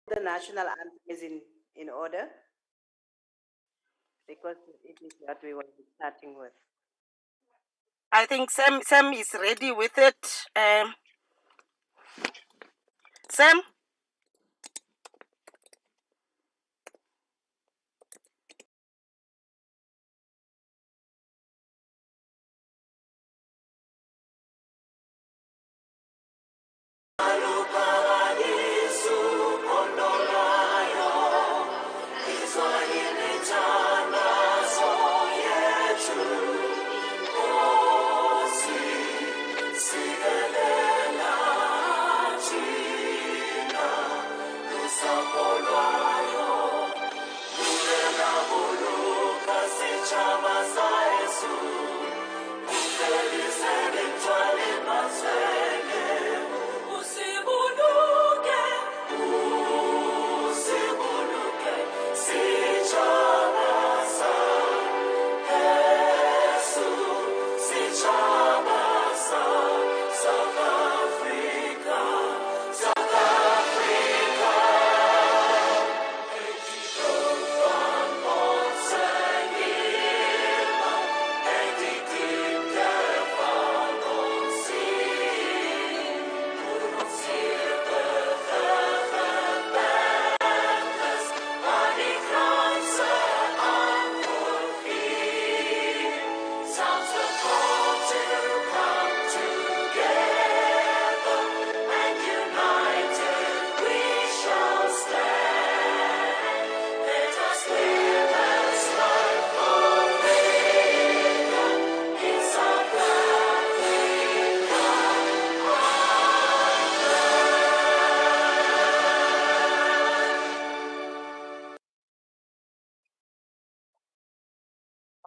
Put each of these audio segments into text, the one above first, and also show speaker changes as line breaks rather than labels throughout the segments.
The national anthem is in order because it is what we will be starting with.
I think Sam is ready with it. Sam?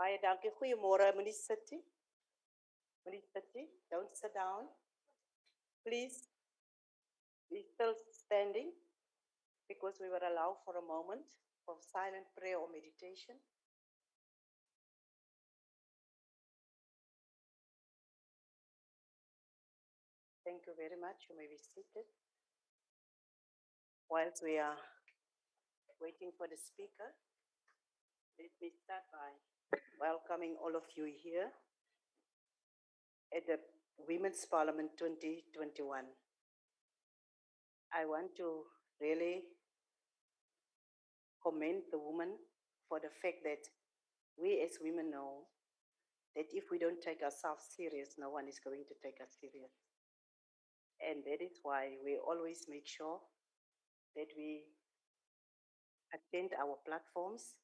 Baie dankie. Goeiemôre, meneer City. Meneer City, don't sit down. Please be still standing because we will allow for a moment of silent prayer or meditation. Thank you very much. You may be seated. Whilst we are waiting for the speaker, let me start by welcoming all of you here at the Women's Parliament 2021. I want to really commend the women for the fact that we as women know that if we don't take ourselves serious, no one is going to take us serious. And that is why we always make sure that we attend our platforms.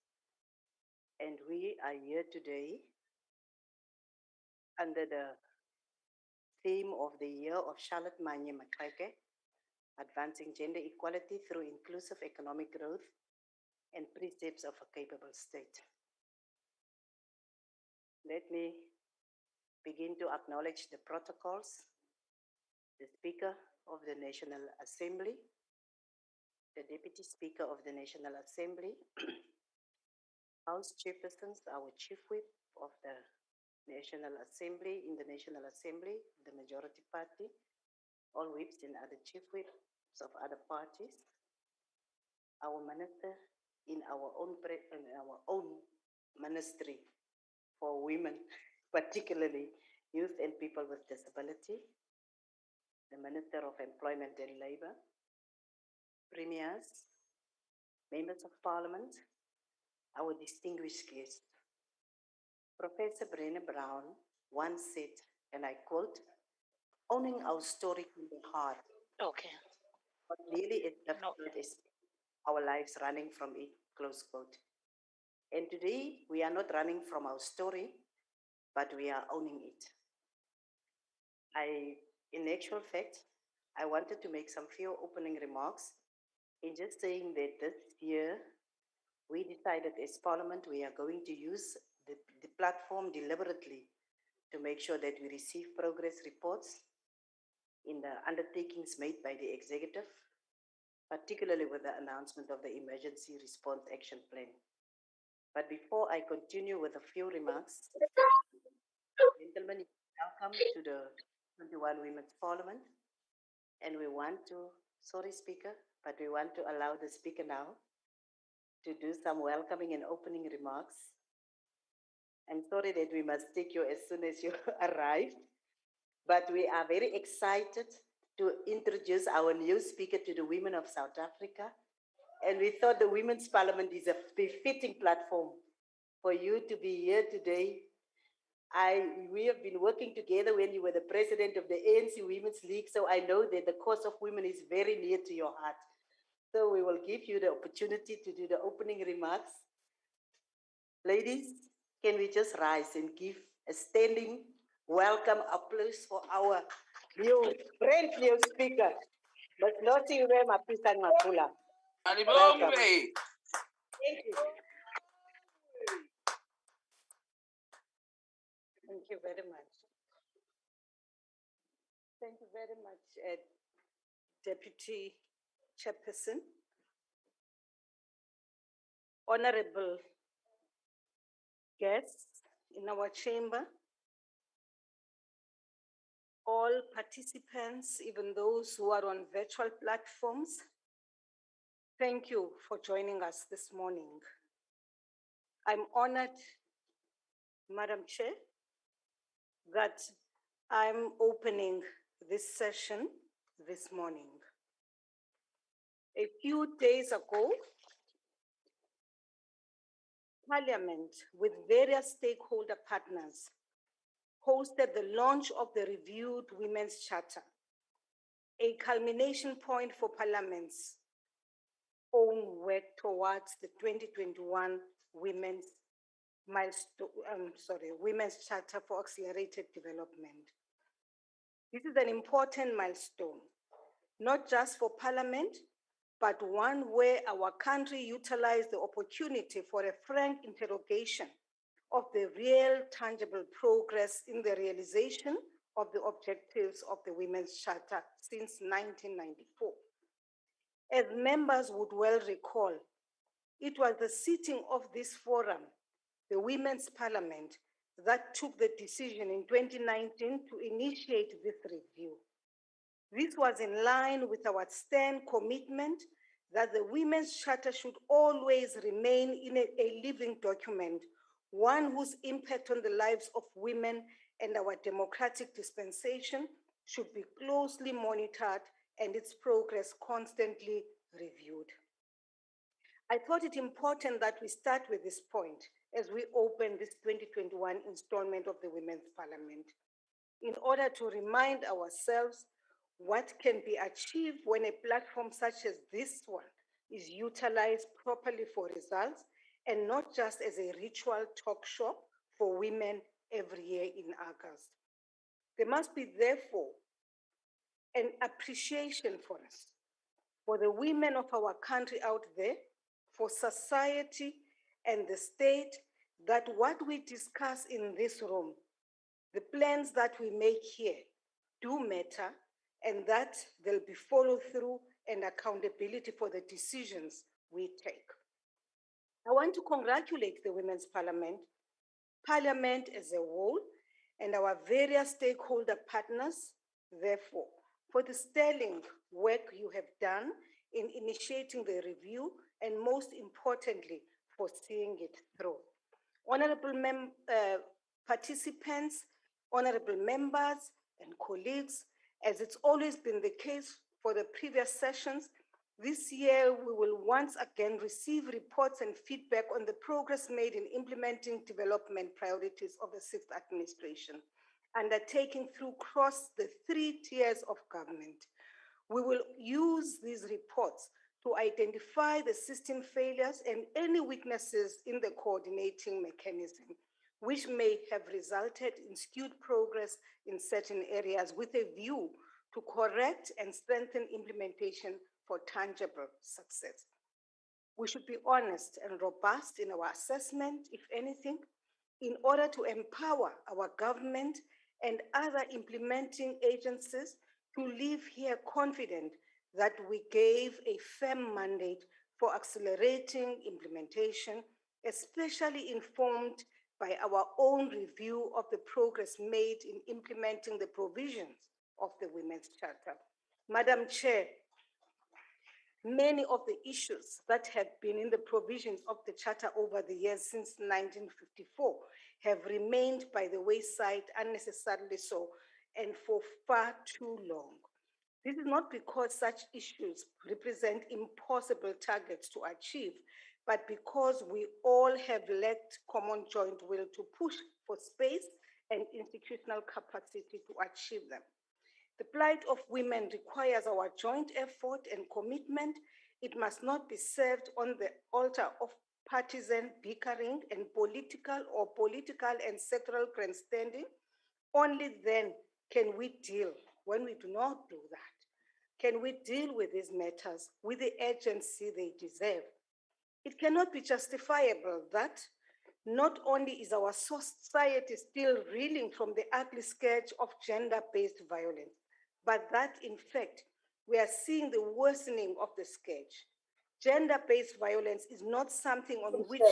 And we are here today under the theme of the year of Charlotte Manye Makreke, Advancing Gender Equality Through Inclusive Economic Growth and Precepts of a Capable State. Let me begin to acknowledge the protocols, the Speaker of the National Assembly, the Deputy Speaker of the National Assembly, House Chairpersons, our Chief Whip of the National Assembly, in the National Assembly, the majority party, all whips and other chief whips of other parties, our minister in our own ministry for women, particularly youth and people with disability, the Minister of Employment and Labour, premiers, members of Parliament, our distinguished guests. Professor Brené Brown once said, and I quote, "Owning our story can be hard.
Okay.
But really it's difficult is our lives running from it," close quote. And today we are not running from our story, but we are owning it. In actual fact, I wanted to make some few opening remarks in just saying that this year we decided as Parliament we are going to use the platform deliberately to make sure that we receive progress reports in the undertakings made by the executive, particularly with the announcement of the Emergency Response Action Plan. But before I continue with a few remarks, gentlemen, welcome to the 21 Women's Parliament. And we want to, sorry, Speaker, but we want to allow the speaker now to do some welcoming and opening remarks. And sorry that we must take you as soon as you arrive, but we are very excited to introduce our new speaker to the women of South Africa. And we thought the Women's Parliament is a befitting platform for you to be here today. We have been working together when you were the president of the ANC Women's League, so I know that the cause of women is very near to your heart. So we will give you the opportunity to do the opening remarks. Ladies, can we just rise and give a standing welcome applause for our brand new speaker, Ms. Nosiwe Mapisan Makula. Welcome. Thank you. Thank you very much. Thank you very much, Deputy Chairperson. Honorable guests in our chamber, all participants, even those who are on virtual platforms, thank you for joining us this morning. I'm honored, Madam Chair, that I'm opening this session this morning. A few days ago, Parliament, with various stakeholder partners, hosted the launch of the reviewed Women's Charter, a culmination point for Parliament's own work towards the 2021 Women's Charter for Accelerated Development. This is an important milestone, not just for Parliament, but one where our country utilized the opportunity for a frank interrogation of the real tangible progress in the realization of the objectives of the Women's Charter since 1994. As members would well recall, it was the sitting of this forum, the Women's Parliament, that took the decision in 2019 to initiate this review. This was in line with our stern commitment that the Women's Charter should always remain in a living document, one whose impact on the lives of women and our democratic dispensation should be closely monitored and its progress constantly reviewed. I thought it important that we start with this point as we open this 2021 installment of the Women's Parliament, in order to remind ourselves what can be achieved when a platform such as this one is utilized properly for results and not just as a ritual talk show for women every year in August. There must be, therefore, an appreciation for us, for the women of our country out there, for society and the state, that what we discuss in this room, the plans that we make here, do matter, and that there'll be follow through and accountability for the decisions we take. I want to congratulate the Women's Parliament as a whole, and our various stakeholder partners, therefore, for the sterling work you have done in initiating the review, and most importantly, for seeing it through. Honorable participants, honorable members and colleagues, as it's always been the case for the previous sessions, this year we will once again receive reports and feedback on the progress made in implementing development priorities of the sixth administration, undertaking through across the 3 tiers of government. We will use these reports to identify the system failures and any weaknesses in the coordinating mechanism, which may have resulted in skewed progress in certain areas, with a view to correct and strengthen implementation for tangible success. We should be honest and robust in our assessment, if anything, in order to empower our government and other implementing agencies to leave here confident that we gave a firm mandate for accelerating implementation, especially informed by our own review of the progress made in implementing the provisions of the Women's Charter. Madam Chair,
Many of the issues that have been in the provisions of the Charter over the years since 1954 have remained by the wayside, unnecessarily so, and for far too long. This is not because such issues represent impossible targets to achieve, but because we all have lacked common joint will to push for space and institutional capacity to achieve them. The plight of women requires our joint effort and commitment. It must not be served on the altar of partisan bickering and political and sectoral grandstanding. Only then can we deal, when we do not do that, can we deal with these matters with the urgency they deserve. It cannot be justifiable that not only is our society still reeling from the ugly scourge of gender-based violence, but that in fact, we are seeing the worsening of the scourge. Gender-based violence is not something on which...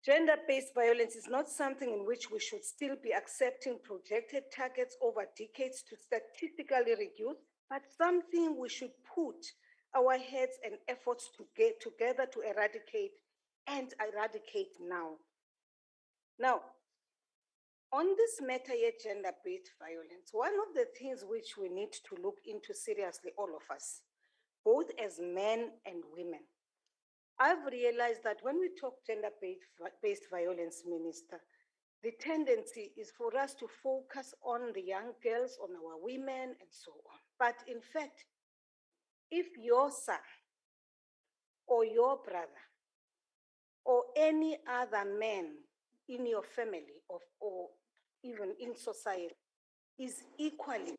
Gender-based violence is not something in which we should still be accepting projected targets over decades to statistically reduce, but something we should put our heads and efforts to get together to eradicate now. Now, on this matter yet gender-based violence, one of the things which we need to look into seriously, all of us, both as men and women, I've realized that when we talk gender-based violence, Minister, the tendency is for us to focus on the young girls, on our women, and so on. But in fact, if your son or your brother or any other man in your family or even in society is equally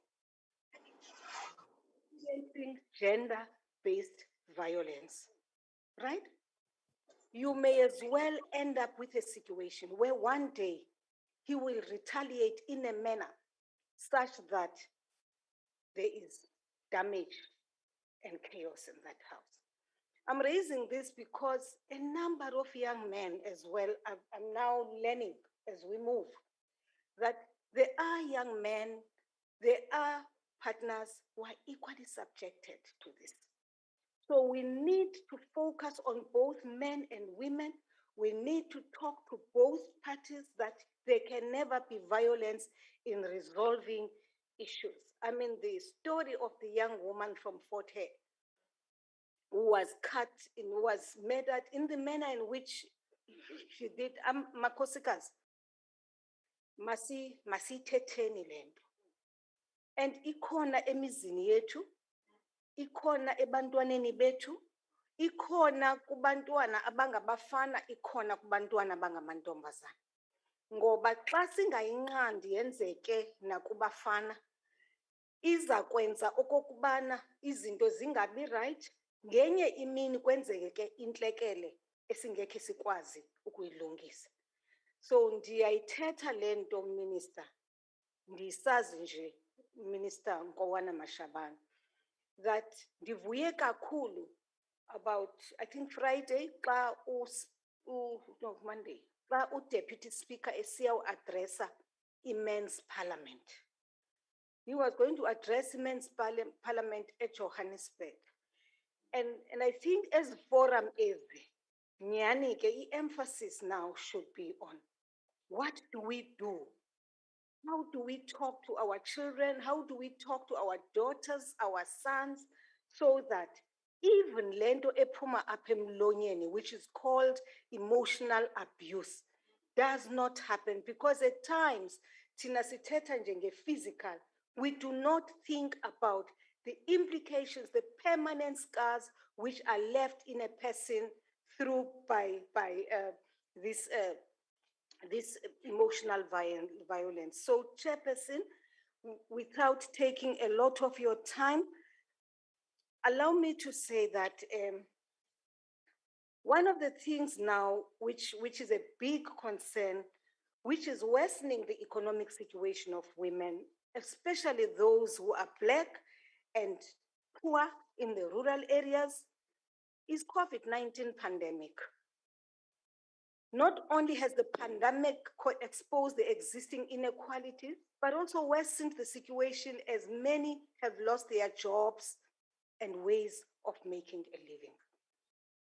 experiencing gender-based violence, right? You may as well end up with a situation where one day he will retaliate in a manner such that there is damage and chaos in that house. I'm raising this because a number of young men as well are now learning as we move that there are young men, there are partners who are equally subjected to this. So we need to focus on both men and women. We need to talk to both parties that there can never be violence in resolving issues. I mean, the story of the young woman from Fort Hare who was was murdered in the manner in which she did. Makosikazi, masiyithetheni le nto. And ikhona emizini yethu, ikhona ebantwaneni bethu, ikhona kubantwana abangabafana, ikhona kubantwana abangamantombazana. Ngoba xa singayinqandi yenzeke nakubafana, iza kwenza okokubana izinto zingabi right, ngenye imini kwenzeke ke intlekele esingekhe sikwazi ukuyilungisa. So ndiyayithetha le nto, Minister, ndisazi nje, Minister Nkowana Mashabane, that ndivuye kakhulu about, I think Friday, Monday, xa Deputy Speaker esiya addressa Men's Parliament. He was going to address Men's Parliament at Johannesburg. And I think as forum ezi, nyani ke emphasis now should be on what do we do? How do we talk to our children? How do we talk to our daughters, our sons, so that even lento ephuma apha emlonyeni, which is called emotional abuse, does not happen? Because at times, thina sithetha njenge-physical, we do not think about the implications, the permanent scars which are left in a person through by this emotional violence. So, Chairperson, without taking a lot of your time, allow me to say that one of the things now which is a big concern, which is worsening the economic situation of women, especially those who are Black and poor in the rural areas, is COVID-19 pandemic. Not only has the pandemic exposed the existing inequalities, but also worsened the situation as many have lost their jobs and ways of making a living.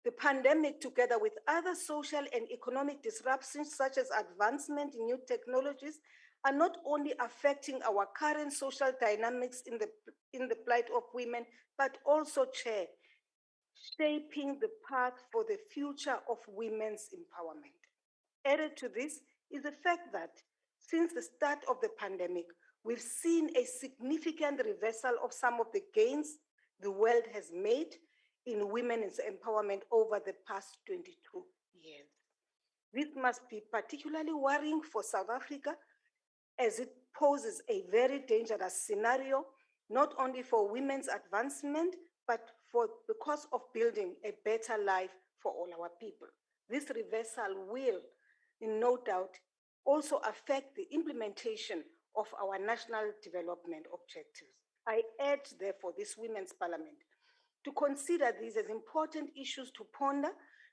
The pandemic, together with other social and economic disruptions, such as advancement in new technologies, are not only affecting our current social dynamics in the plight of women, but also, Chair, shaping the path for the future of women's empowerment. Added to this is the fact that since the start of the pandemic, we've seen a significant reversal of some of the gains the world has made in women's empowerment over the past 22 years. This must be particularly worrying for South Africa, as it poses a very dangerous scenario, not only for women's advancement, but for the cost of building a better life for all our people. This reversal will, in no doubt, also affect the implementation of our national development objectives. I urge, therefore, this Women's Parliament to consider these as important issues to ponder,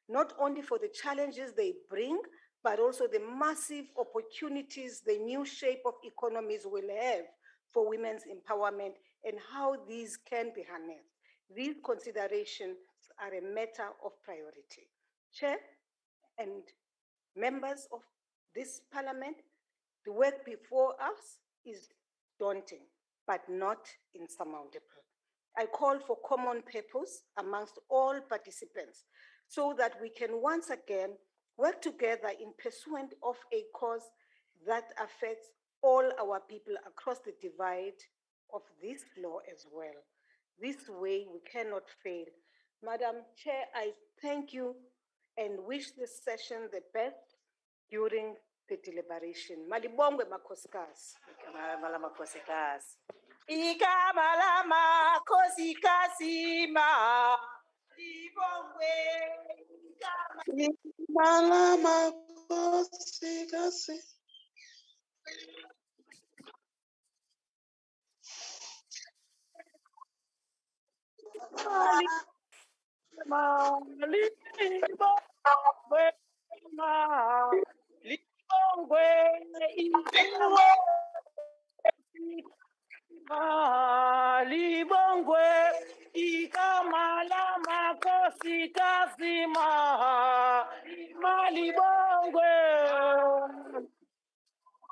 not only for the challenges they bring, but also the massive opportunities the new shape of economies will have for women's empowerment and how these can be harnessed. These considerations are a matter of priority. Chair and members of this Parliament, the work before us is daunting, but not insurmountable. I call for common purpose amongst all participants so that we can once again work together in pursuit of a cause that affects all our people across the divide of this law as well. This way we cannot fail. Madam Chair, I thank you and wish this session the best during the deliberation. Malibongwe makhosikazi.
Malamakhosikazi.
Igama lamakhosikasi ma libongwe.
Malama kosi kasi.
Libongwe igama lamakhosikazi malibongwe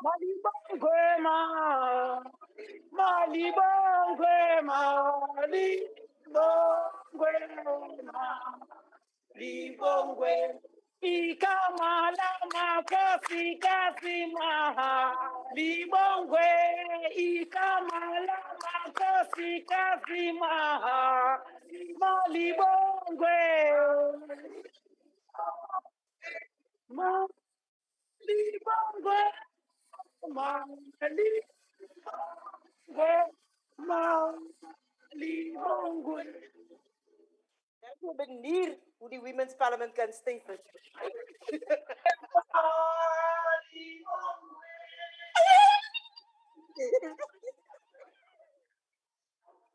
malibongwe malibongwe libongwe igama lamakhosikazi libongwe igama lamakhosikazi malibongwe malibongwe malibongwe.
Ek wil benieuwd hoe die Women's Parliament kan stay for.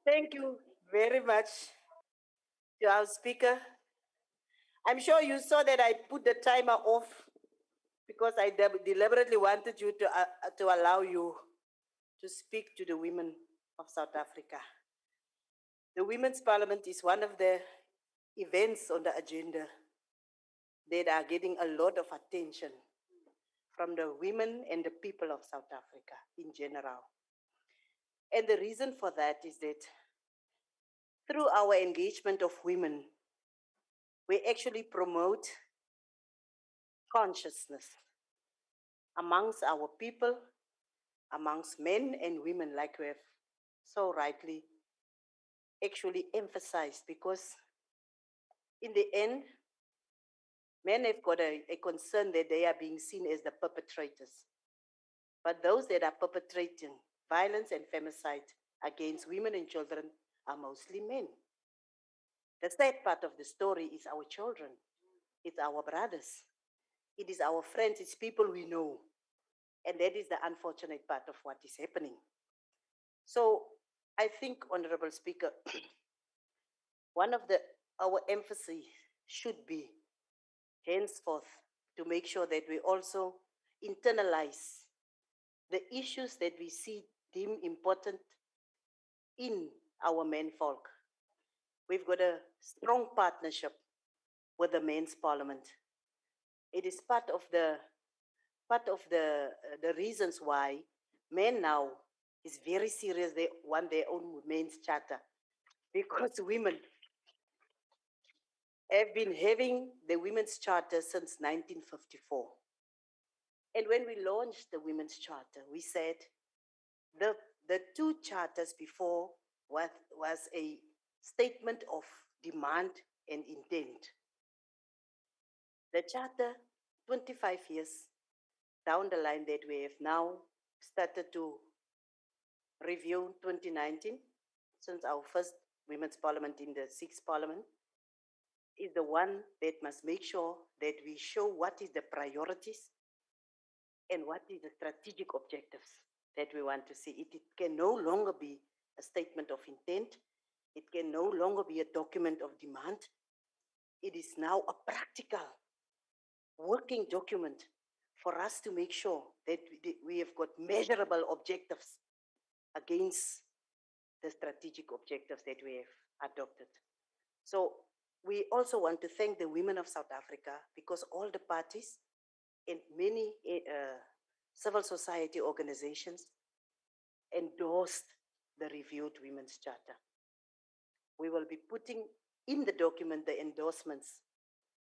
Thank you very much to our speaker. I'm sure you saw that I put the timer off because I deliberately wanted you to allow you to speak to the women of South Africa. The Women's Parliament is one of the events on the agenda that are getting a lot of attention from the women and the people of South Africa in general. And the reason for that is that through our engagement of women, we actually promote consciousness amongst our people, amongst men and women, like we have so rightly actually emphasized, because in the end, men have got a concern that they are being seen as the perpetrators. But those that are perpetrating violence and femicide against women and children are mostly men. The sad part of the story is our children. It's our brothers. It is our friends. It's people we know. And that is the unfortunate part of what is happening. So I think, Honorable Speaker, one of our emphasis should be henceforth to make sure that we also internalize the issues that we see deem important in our menfolk. We've got a strong partnership with the Men's Parliament. It is part of the reasons why men now is very serious. They want their own men's charter because women have been having the women's charter since 1954. And when we launched the women's charter, we said the two charters before was a statement of demand and intent. The charter, 25 years down the line that we have now started to review 2019, since our first Women's Parliament in the 6th Parliament, is the one that must make sure that we show what is the priorities and what is the strategic objectives that we want to see. It can no longer be a statement of intent. It can no longer be a document of demand. It is now a practical working document for us to make sure that we have got measurable objectives against the strategic objectives that we have adopted. So we also want to thank the women of South Africa because all the parties and many civil society organizations endorsed the reviewed Women's Charter. We will be putting in the document the endorsements,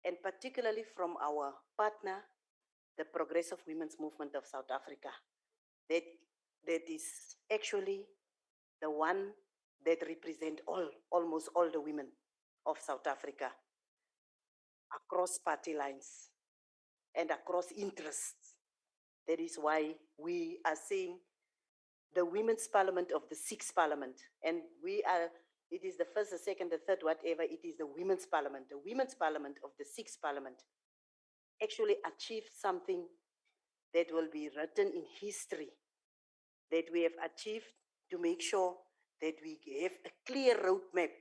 and particularly from our partner, the Progressive Women's Movement of South Africa, that is actually the one that represents almost all the women of South Africa across party lines and across interests. That is why we are saying the Women's Parliament of the 6th Parliament, and it is the first, the second, the third, whatever, it is the Women's Parliament. The Women's Parliament of the 6th Parliament actually achieved something that will be written in history, that we have achieved to make sure that we have a clear roadmap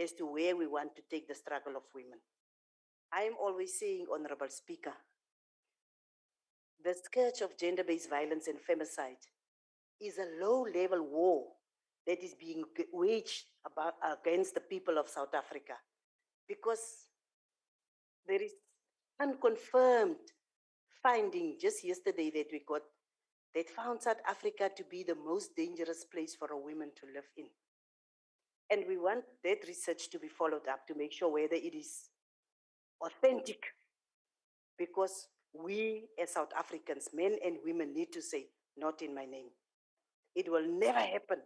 as to where we want to take the struggle of women. I am always saying, Honorable Speaker, the scourge of gender-based violence and femicide is a low-level war that is being waged against the people of South Africa, because there is unconfirmed finding just yesterday that we got that found South Africa to be the most dangerous place for a woman to live in. And we want that research to be followed up to make sure whether it is authentic, because we as South Africans, men and women, need to say, not in my name. It will never happen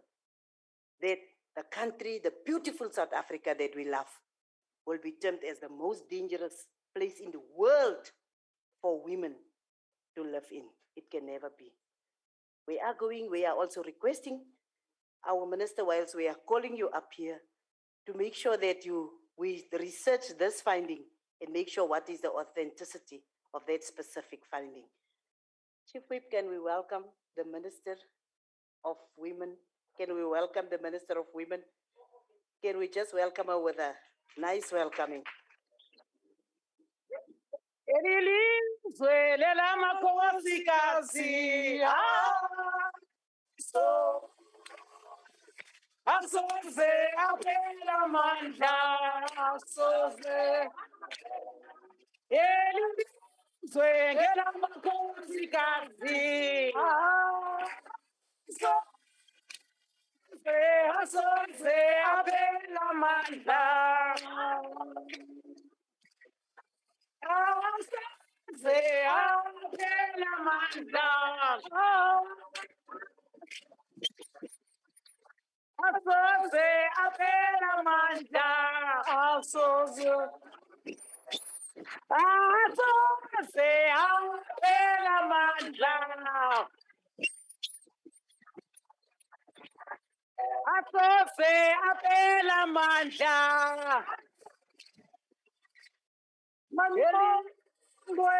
that the country, the beautiful South Africa that we love, will be termed as the most dangerous place in the world for women to live in. It can never be. We are also requesting our minister, whilst we are calling you up here, to make sure that we research this finding and make sure what is the authenticity of that specific finding. Chief Whip, can we welcome the Minister of Women? Can we welcome the Minister of Women? Can we just welcome her with a nice welcoming?
Asoze apela manda, asoze. Elizwe ngela makhosikazi. Asoze apela manda. Asoze apela manda. Asoze apela manda. Asoze. Asoze apela manda. Asoze apela manda. Malungwe.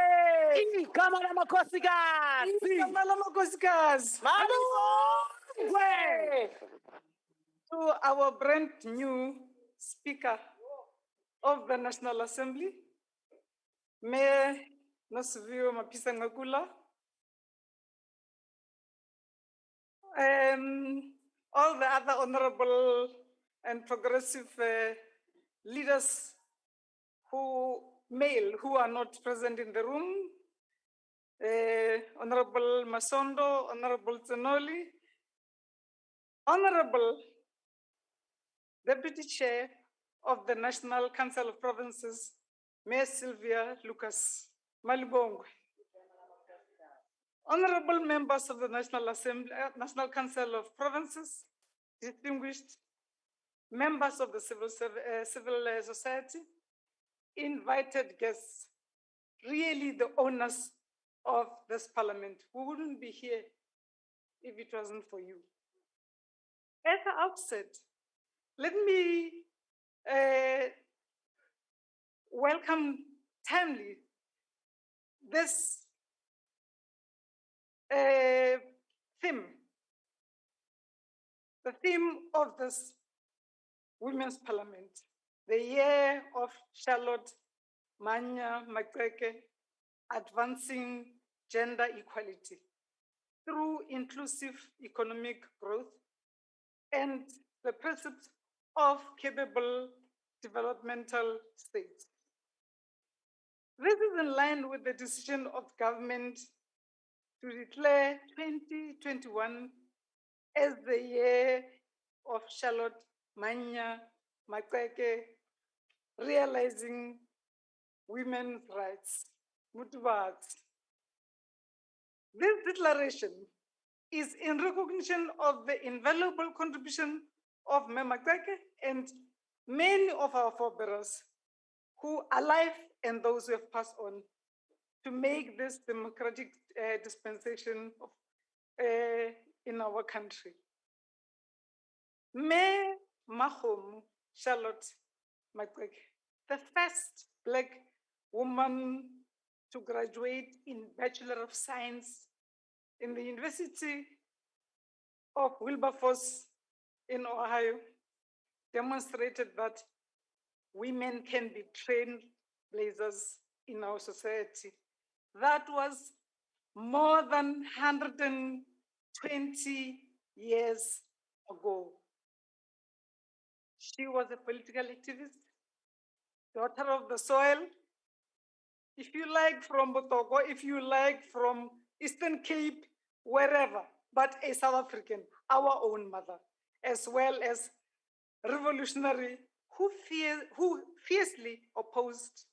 Igama lamakhosikazi. Igama lamakhosikazi. Malungwe.
To our brand new Speaker of the National Assembly, Mayor Nosivio Mapisa Ngakula, all the other honorable and progressive leaders who are not present in the room, Honorable Masondo, Honorable Zenoli, Honorable Deputy Chair of the National Council of Provinces, Mayor Sylvia Lucas Malibongwe, honorable members of the National Assembly, National Council of Provinces, distinguished members of the civil society, invited guests, really the owners of this parliament. We wouldn't be here if it wasn't for you. At the outset, let me welcome timely this theme. The theme of this Women's Parliament, the year of Charlotte Manya Makweke, advancing gender equality through inclusive economic growth and the precepts of capable developmental states. This is in line with the decision of government to declare 2021 as the year of Charlotte Manya Makweke, realizing women's rights. This declaration is in recognition of the invaluable contribution of Mama Makweke and many of our forebears who are alive and those who have passed on to make this democratic dispensation of, in our country. May Mahom Charlotte Makweke, the first Black woman to graduate in Bachelor of Science in the University of Wilberforce in Ohio, demonstrated that women can be trailblazers in our society. That was more than 120 years ago. She was a political activist, daughter of the soil, if you like from Botogo, if you like from Eastern Cape, wherever, but a South African, our own mother, as well as revolutionary who fiercely opposed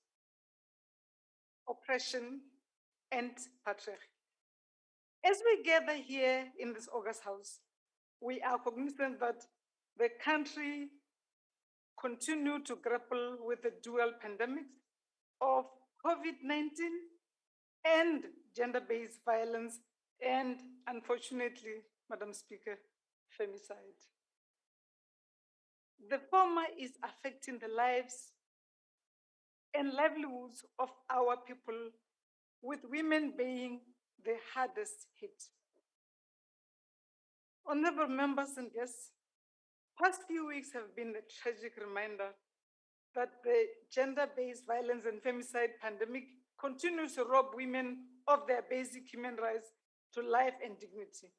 oppression and patriarchy. As we gather here in this August House, we are cognizant that the country continues to grapple with the dual pandemics of COVID-19 and gender-based violence, and unfortunately, Madam Speaker, femicide. The former is affecting the lives and livelihoods of our people, with women being the hardest hit. Honorable members and guests, past few weeks have been a tragic reminder that the gender-based violence and femicide pandemic continues to rob women of their basic human rights to life and dignity.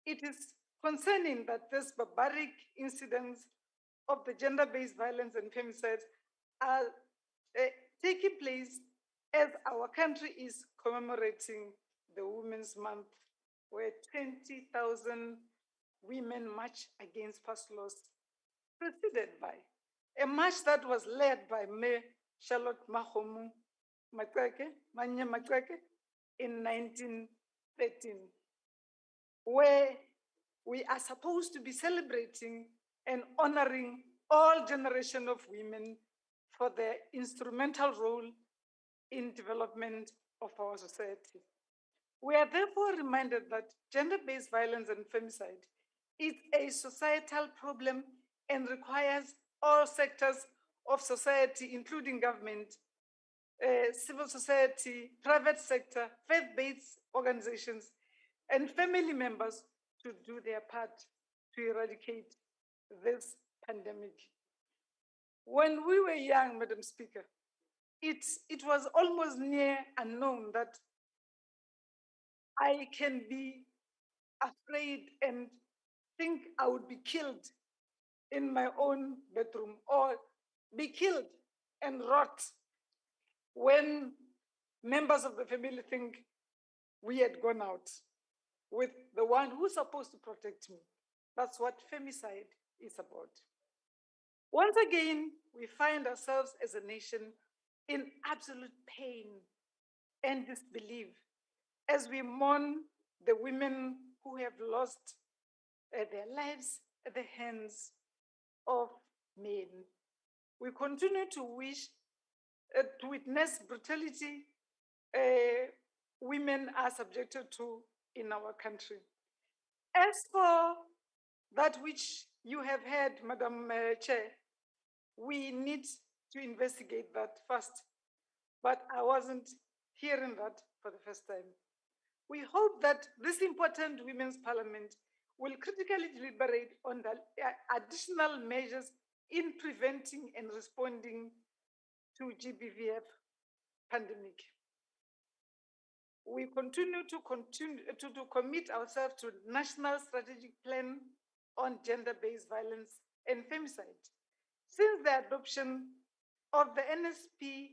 It is concerning that these barbaric incidents of the gender-based violence and femicide are taking place as our country is commemorating the Women's Month, where 20,000 women march against past laws, preceded by a march that was led by Mayor Charlotte Manya Makweke in 1913, where we are supposed to be celebrating and honoring all generations of women for their instrumental role in development of our society. We are therefore reminded that gender-based violence and femicide is a societal problem and requires all sectors of society, including government, civil society, private sector, faith-based organizations, and family members to do their part to eradicate this pandemic. When we were young, Madam Speaker, it was almost near unknown that I can be afraid and think I would be killed in my own bedroom or be killed and rot when members of the family think we had gone out with the one who's supposed to protect me. That's what femicide is about. Once again, we find ourselves as a nation in absolute pain and disbelief as we mourn the women who have lost their lives at the hands of men. We continue to wish to witness brutality women are subjected to in our country. As for that which you have heard, Madam Chair, we need to investigate that first. But I wasn't hearing that for the first time. We hope that this important Women's Parliament will critically deliberate on the additional measures in preventing and responding to GBVF pandemic. We continue to commit ourselves to National Strategic Plan on Gender-Based Violence and Femicide. Since the adoption of the NSP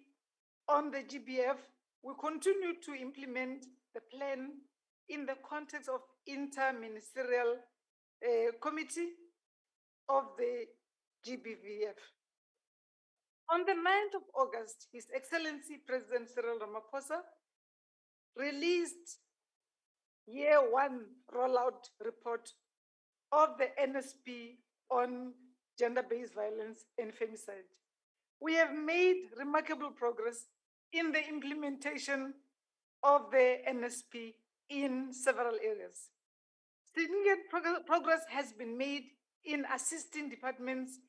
on the GBF, we continue to implement the plan in the context of Inter-Ministerial Committee of the GBVF. On the 9th of August, His Excellency President Cyril Ramaphosa released year one rollout report of the NSP on gender-based violence and femicide. We have made remarkable progress in the implementation of the NSP in several areas. Significant progress has been made in assisting departments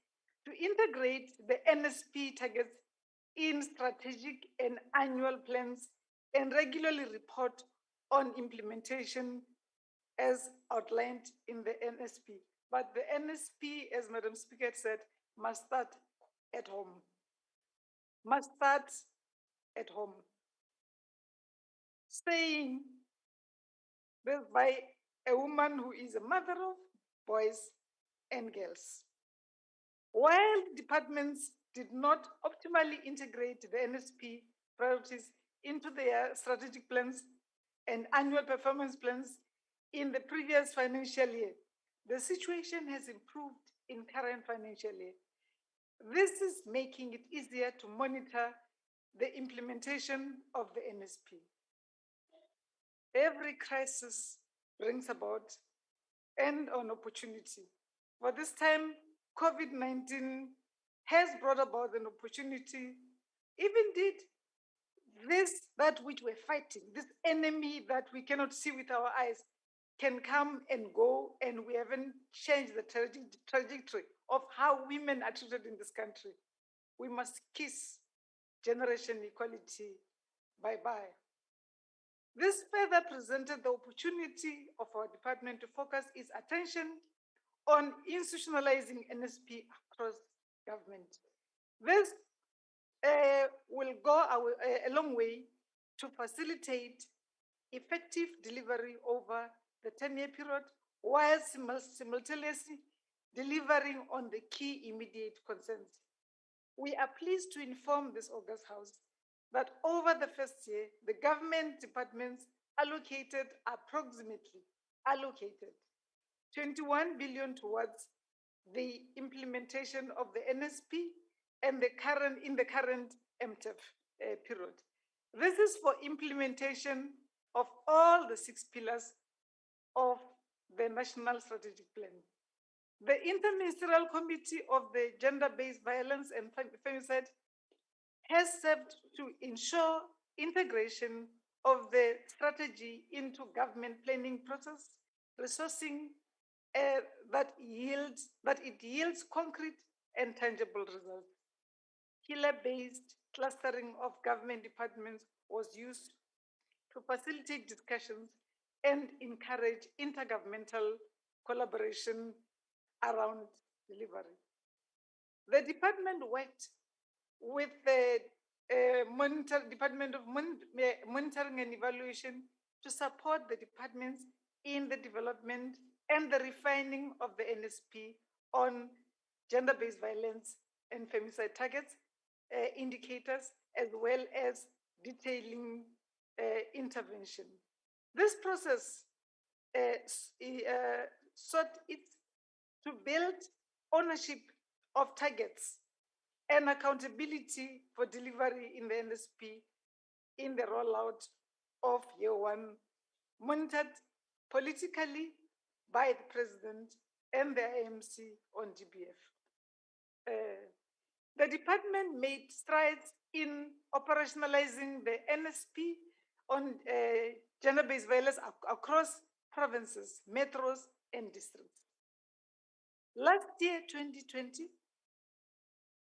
to integrate the NSP targets in strategic and annual plans and regularly report on implementation as outlined in the NSP. But the NSP, as Madam Speaker said, must start at home. Must start at home. Saying this by a woman who is a mother of boys and girls. While departments did not optimally integrate the NSP priorities into their strategic plans and annual performance plans in the previous financial year, the situation has improved in current financial year. This is making it easier to monitor the implementation of the NSP. Every crisis brings about an opportunity. For this time, COVID-19 has brought about an opportunity. If indeed that which we're fighting, this enemy that we cannot see with our eyes, can come and go, and we haven't changed the trajectory of how women are treated in this country, we must kiss generation equality bye-bye. This further presented the opportunity of our department to focus its attention on institutionalizing NSP across government. This will go a long way to facilitate effective delivery over the 10-year period, while simultaneously delivering on the key immediate concerns. We are pleased to inform this August House that over the first year, the government departments approximately allocated 21 billion towards the implementation of the NSP and in the current MTEF period. This is for implementation of all the 6 pillars of the National Strategic Plan. The Interministerial Committee of the Gender-Based Violence and Femicide has served to ensure integration of the strategy into government planning process, resourcing that it yields concrete and tangible results. Pillar-based clustering of government departments was used to facilitate discussions and encourage intergovernmental collaboration around delivery. The department worked with the Department of Monitoring and Evaluation to support the departments in the development and the refining of the NSP on gender-based violence and femicide targets, indicators, as well as detailing intervention. This process sought it to build ownership of targets and accountability for delivery in the NSP in the rollout of year one, monitored politically by the President and the IMC on GBF. The department made strides in operationalizing the NSP on gender-based violence across provinces, metros, and districts. Last year, 2020,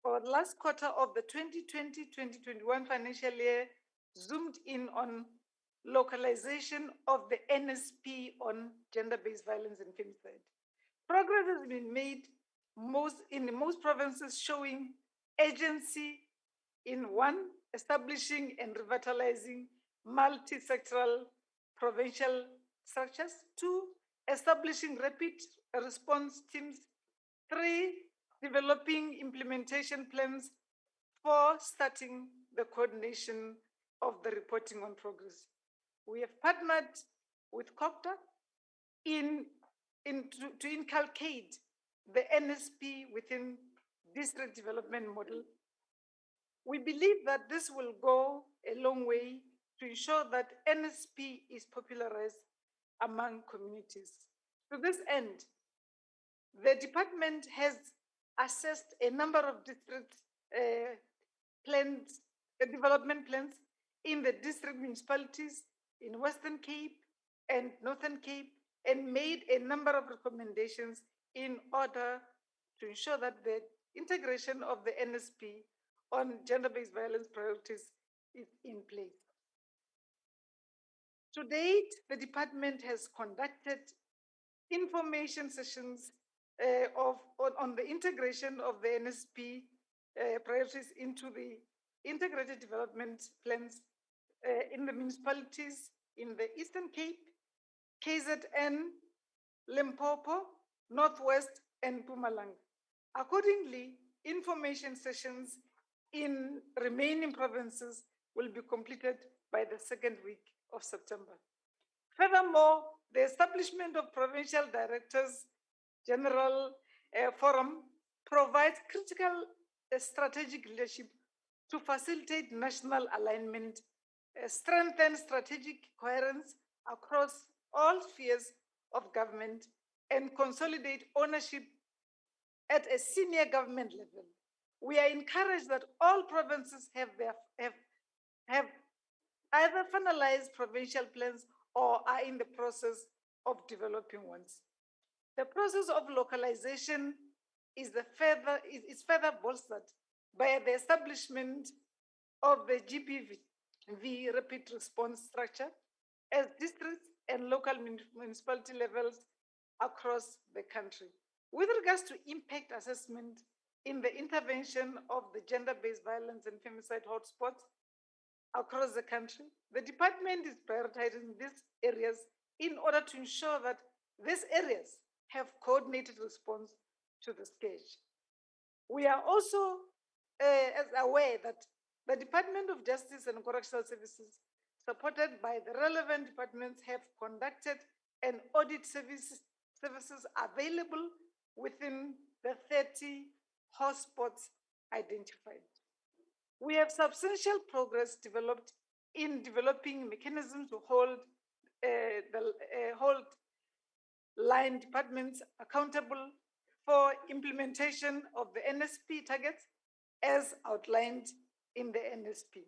or last quarter of the 2020-2021 financial year, zoomed in on localization of the NSP on gender-based violence and femicide. Progress has been made in most provinces, showing agency in one, establishing and revitalizing multi-sectoral provincial structures; two, establishing rapid response teams; three, developing implementation plans; four, starting the coordination of the reporting on progress. We have partnered with COPTA to inculcate the NSP within district development model. We believe that this will go a long way to ensure that NSP is popularized among communities. To this end, the department has assessed a number of district plans, development plans in the district municipalities in Western Cape and Northern Cape, and made a number of recommendations in order to ensure that the integration of the NSP on gender-based violence priorities is in place. To date, the department has conducted information sessions on the integration of the NSP priorities into the integrated development plans in the municipalities in the Eastern Cape, KZN, Limpopo, Northwest, and Mpumalanga. Accordingly, information sessions in remaining provinces will be completed by the second week of September. Furthermore, the establishment of Provincial Directors General Forum provides critical strategic leadership to facilitate national alignment, strengthen strategic coherence across all spheres of government, and consolidate ownership at a senior government level. We are encouraged that all provinces have either finalized provincial plans or are in the process of developing ones. The process of localization is further bolstered by the establishment of the GBV rapid response structure as districts and local municipality levels across the country. With regards to impact assessment in the intervention of the gender-based violence and femicide hotspots across the country, the department is prioritizing these areas in order to ensure that these areas have coordinated response to the scourge. We are also aware that the Department of Justice and Correctional Services, supported by the relevant departments, have conducted an audit services available within the 30 hotspots identified. We have substantial progress developed in developing mechanisms to hold line departments accountable for implementation of the NSP targets as outlined in the NSP.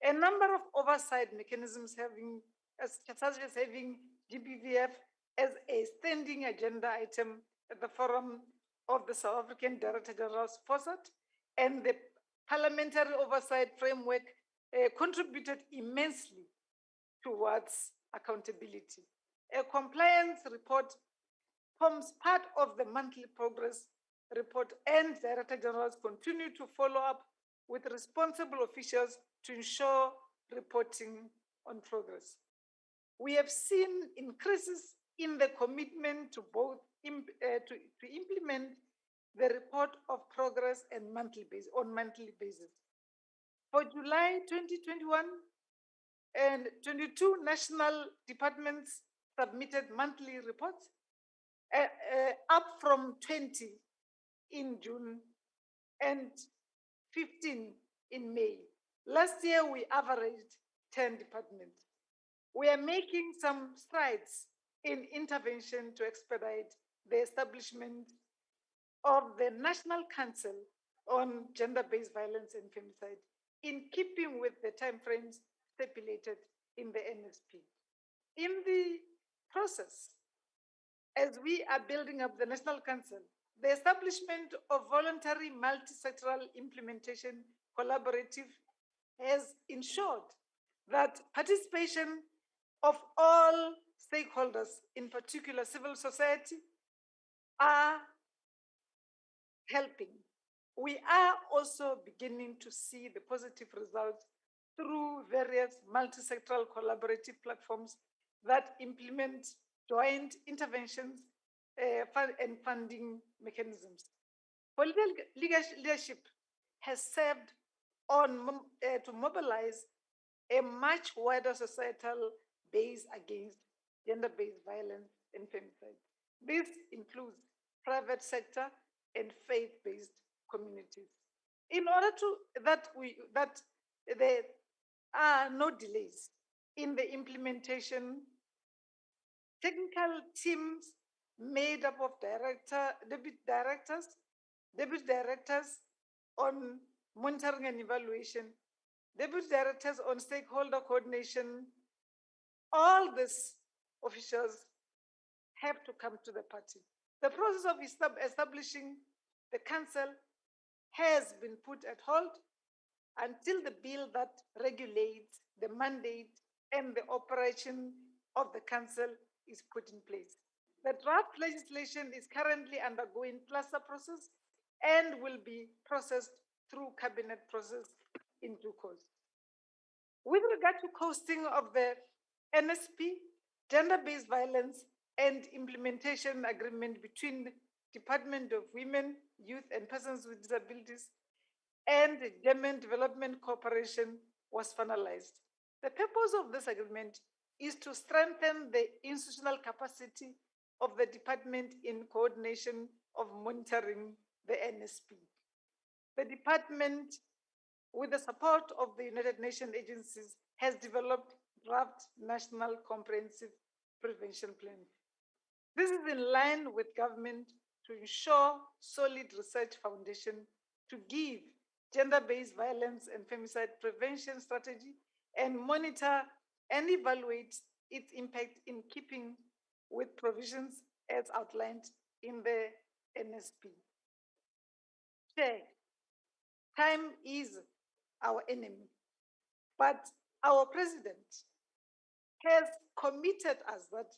A number of oversight mechanisms such as having GBVF as a standing agenda item at the forum of the South African Director General's FOSAT and the parliamentary oversight framework contributed immensely towards accountability. A compliance report forms part of the monthly progress report, and Director Generals continue to follow up with responsible officials to ensure reporting on progress. We have seen increases in the commitment to both to implement the report of progress and on monthly basis. For July 2021 and 22 national departments submitted monthly reports, up from 20 in June and 15 in May. Last year, we averaged 10 departments. We are making some strides in intervention to expedite the establishment of the National Council on Gender-Based Violence and Femicide, in keeping with the timeframes stipulated in the NSP. In the process, as we are building up the National Council, the establishment of voluntary multi-sectoral implementation collaborative has ensured that participation of all stakeholders, in particular civil society, are helping. We are also beginning to see the positive results through various multi-sectoral collaborative platforms that implement joint interventions and funding mechanisms. Political leadership has served on to mobilize a much wider societal base against gender-based violence and femicide. This includes private sector and faith-based communities. In order to that there are no delays in the implementation, technical teams made up of deputy directors on monitoring and evaluation, deputy directors on stakeholder coordination, all these officials have to come to the party. The process of establishing the council has been put at hold until the bill that regulates the mandate and the operation of the council is put in place. The draft legislation is currently undergoing cluster process and will be processed through cabinet process in due course. With regard to costing of the NSP, gender-based violence and implementation agreement between the Department of Women, Youth and Persons with Disabilities and the German Development Corporation was finalized. The purpose of this agreement is to strengthen the institutional capacity of the department in coordination of monitoring the NSP. The department, with the support of the United Nations agencies, has developed draft national comprehensive prevention plan. This is in line with government to ensure solid research foundation to give gender-based violence and femicide prevention strategy and monitor and evaluate its impact in keeping with provisions as outlined in the NSP. Chair, time is our enemy, but our president has committed us that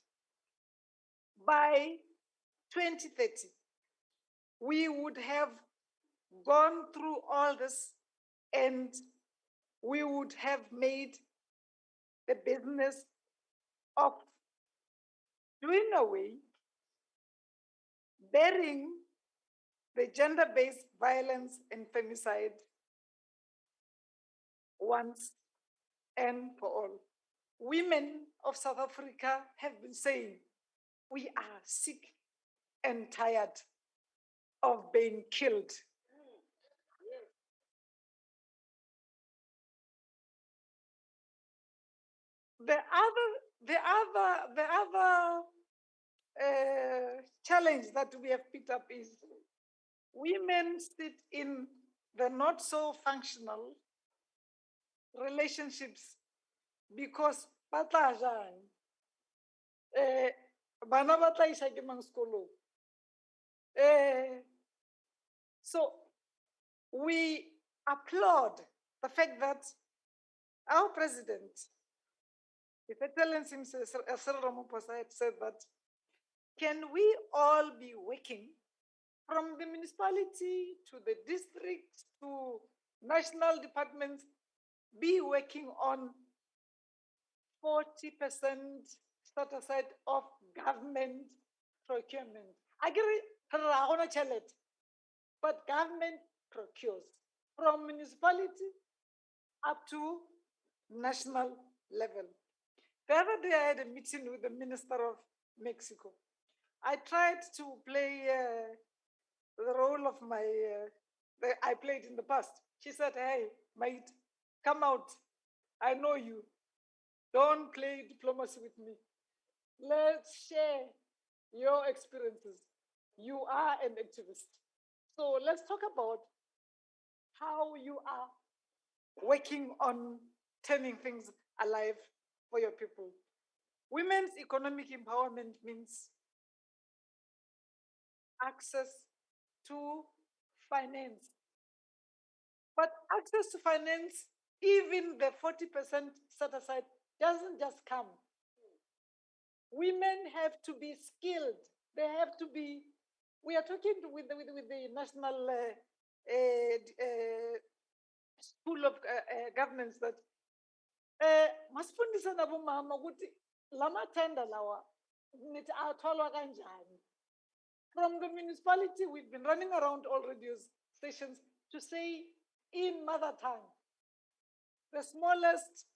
by 2030, we would have gone through all this and we would have made the business of doing away, bearing the gender-based violence and femicide once and for all. Women of South Africa have been saying, we are sick and tired of being killed. The other challenge that we have picked up is women sit in the not so functional relationships because bana ba tla isa ke mang sekolong. So we applaud the fact that our president, His Excellency Cyril Ramaphosa, had said that, can we all be working from the municipality to the district to national departments be working on 40% set aside of government procurement. I agree, but government procures from municipality up to national level. The other day, I had a meeting with the Minister of Mexico. I tried to play the role of that I played in the past. She said, "Hey, mate, come out. I know you. Don't play diplomacy with me. Let's share your experiences. You are an activist. So let's talk about how you are working on turning things alive for your people." Women's economic empowerment means access to finance. But access to finance, even the 40% set aside, doesn't just come. Women have to be skilled. They have to be. We are talking with the National School of Governance that masifundisa nabo mama ukuthi lamathenda lawa nithi atholwa kanjani. From the municipality, we've been running around all radio stations to say in mother tongue. The smallest,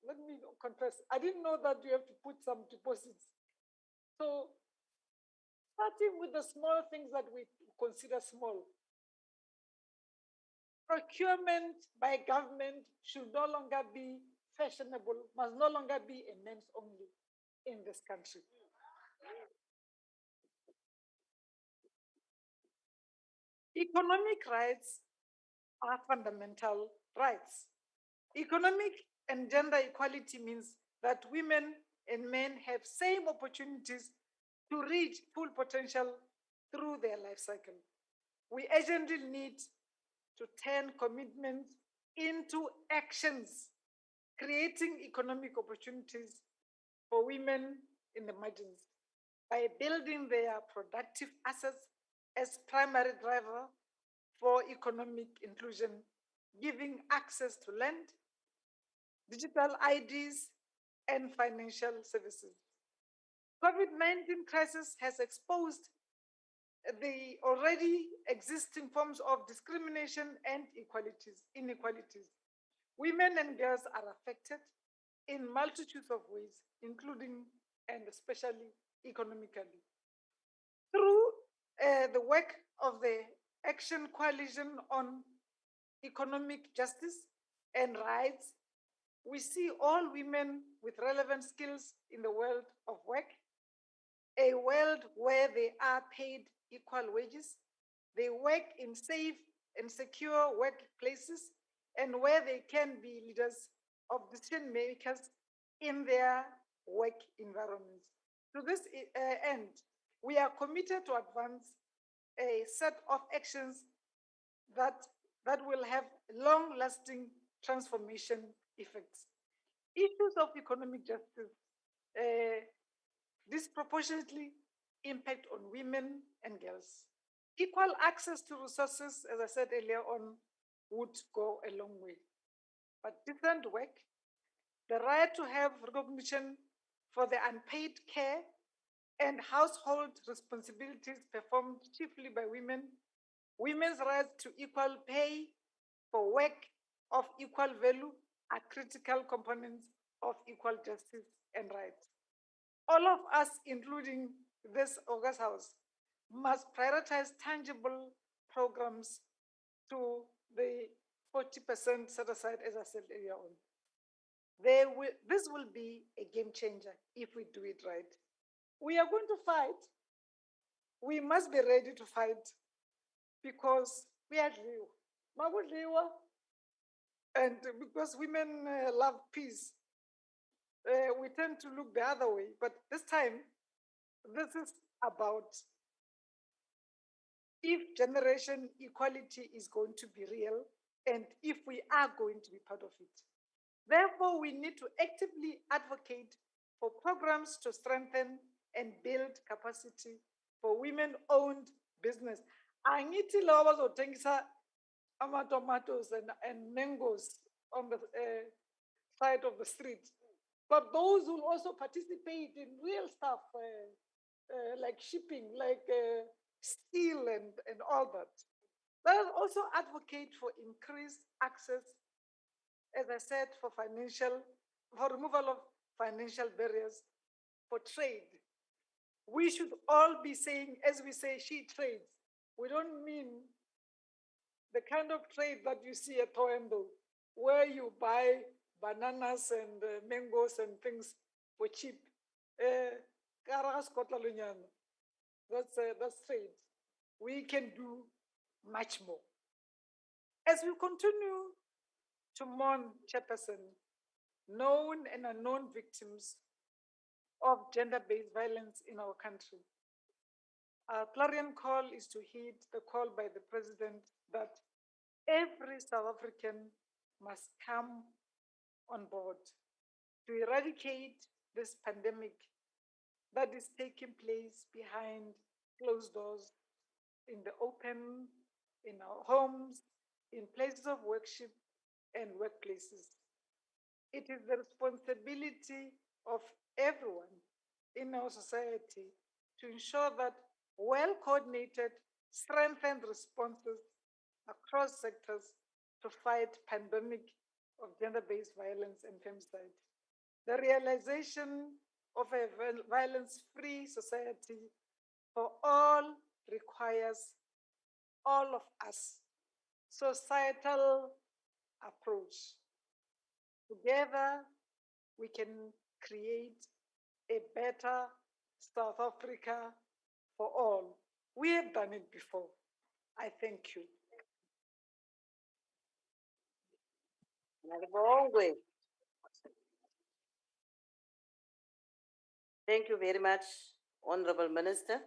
let me confess, I didn't know that you have to put some deposits. So, starting with the small things that we consider small. Procurement by government should no longer be fashionable, must no longer be a men's only in this country. Economic rights are fundamental rights. Economic and gender equality means that women and men have same opportunities to reach full potential through their life cycle. We urgently need to turn commitments into actions, creating economic opportunities for women in the margins by building their productive assets as primary driver for economic inclusion, giving access to land, digital IDs, and financial services. COVID-19 crisis has exposed the already existing forms of discrimination and inequalities. Women and girls are affected in multitudes of ways, including and especially economically. Through the work of the Action Coalition on Economic Justice and Rights, we see all women with relevant skills in the world of work, a world where they are paid equal wages, they work in safe and secure workplaces, and where they can be leaders of decision makers in their work environments. To this end, we are committed to advance a set of actions that will have long-lasting transformation effects. Issues of economic justice disproportionately impact on women and girls. Equal access to resources, as I said earlier on, would go a long way. But different work, the right to have recognition for the unpaid care and household responsibilities performed chiefly by women, women's rights to equal pay for work of equal value are critical components of equal justice and rights. All of us, including this August House, must prioritize tangible programs to the 40% set aside, as I said earlier on. This will be a game changer if we do it right. We are going to fight. We must be ready to fight because we are Real. And because women love peace, we tend to look the other way. But this time, this is about if generation equality is going to be real and if we are going to be part of it. Therefore, we need to actively advocate for programs to strengthen and build capacity for women-owned business. Angithi lawa bazothengisa tomatoes and mangoes on the side of the street. But those will also participate in real stuff like shipping, like steel and all that. Let us also advocate for increased access, as I said, for removal of financial barriers for trade. We should all be saying, as we say, she trades. We don't mean the kind of trade that you see at Toendo, where you buy bananas and mangoes and things for cheap. That's trade. We can do much more. As we continue to mourn Chairperson, known and unknown victims of gender-based violence in our country, our clarion call is to heed the call by the President that every South African must come on board to eradicate this pandemic that is taking place behind closed doors, in the open, in our homes, in places of worship and workplaces. It is the responsibility of everyone in our society to ensure that well-coordinated, strengthened responses across sectors to fight pandemic of gender-based violence and femicide. The realization of a violence-free society for all requires all of us. Societal approach. Together, we can create a better South Africa for all. We have done it before. I thank you.
Ngibongwe. Thank you very much, Honorable Minister.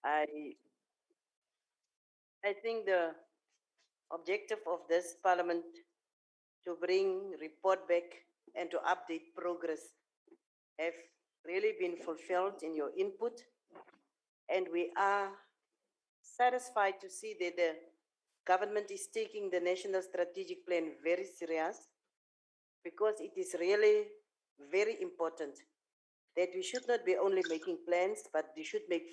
I think the objective of this Parliament to bring report back and to update progress have really been fulfilled in your input. And we are satisfied to see that the government is taking the National Strategic Plan very serious, because it is really very important that we should not be only making plans, but we should make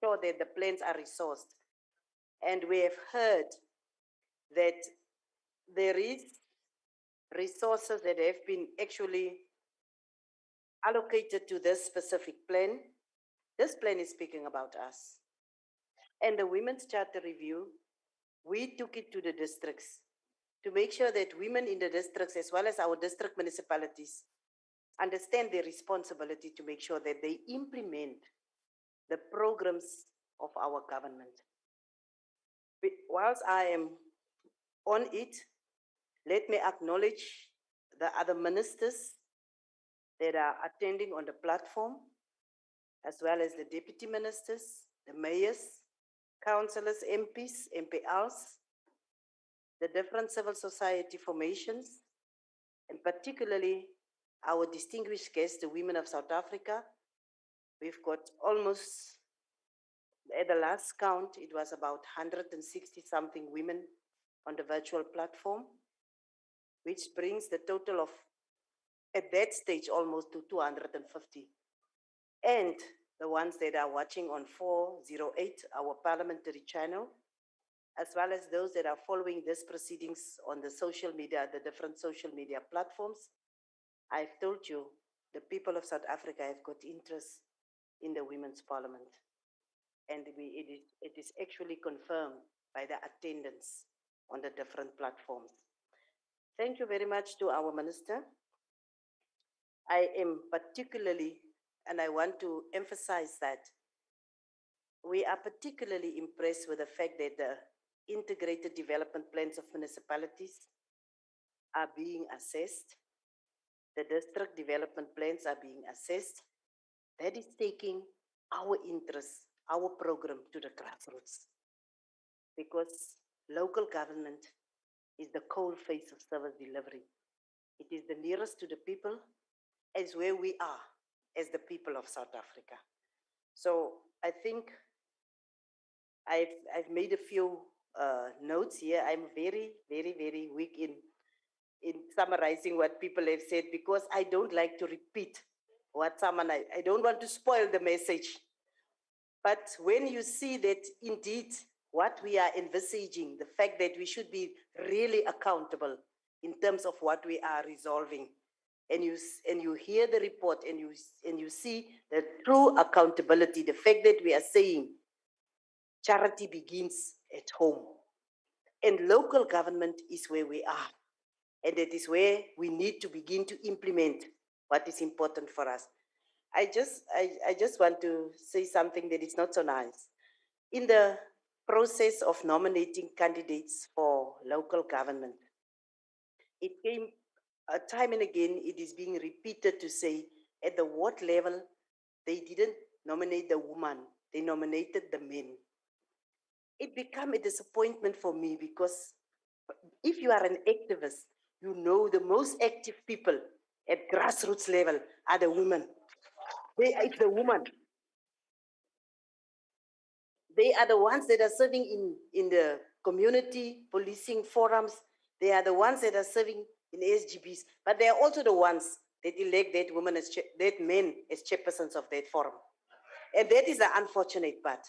sure that the plans are resourced. And we have heard that there is resources that have been actually allocated to this specific plan. This plan is speaking about us. And the Women's Charter Review, we took it to the districts to make sure that women in the districts, as well as our district municipalities, understand their responsibility to make sure that they implement the programs of our government. Whilst I am on it, let me acknowledge the other ministers that are attending on the platform, as well as the deputy ministers, the mayors, councillors, MPs, MPLs, the different civil society formations, and particularly our distinguished guests, the women of South Africa. We've got almost, at the last count, it was about 160 something women on the virtual platform, which brings the total of, at that stage, almost to 250. And the ones that are watching on 408, our parliamentary channel, as well as those that are following these proceedings on the social media, the different social media platforms. I've told you, the people of South Africa have got interest in the Women's Parliament. And it is actually confirmed by the attendance on the different platforms. Thank you very much to our minister. I am particularly, and I want to emphasize that, we are particularly impressed with the fact that the integrated development plans of municipalities are being assessed. The district development plans are being assessed. That is taking our interests, our program to the grassroots. Because local government is the coal face of service delivery. It is the nearest to the people, as where we are as the people of South Africa. So I think I've made a few notes here. I'm very, very, very weak in summarizing what people have said because I don't like to repeat what someone, I don't want to spoil the message. But when you see that indeed what we are envisaging, the fact that we should be really accountable in terms of what we are resolving, and you hear the report and you see the true accountability, the fact that we are saying charity begins at home and local government is where we are. And that is where we need to begin to implement what is important for us. I just want to say something that is not so nice. In the process of nominating candidates for local government, it came time and again, it is being repeated to say at the ward level, they didn't nominate the woman, they nominated the men. It became a disappointment for me because if you are an activist, you know the most active people at grassroots level are the women. It's the woman. They are the ones that are serving in the community policing forums. They are the ones that are serving in SGBs, but they are also the ones that elect that woman as that men as chairpersons of that forum. And that is the unfortunate part.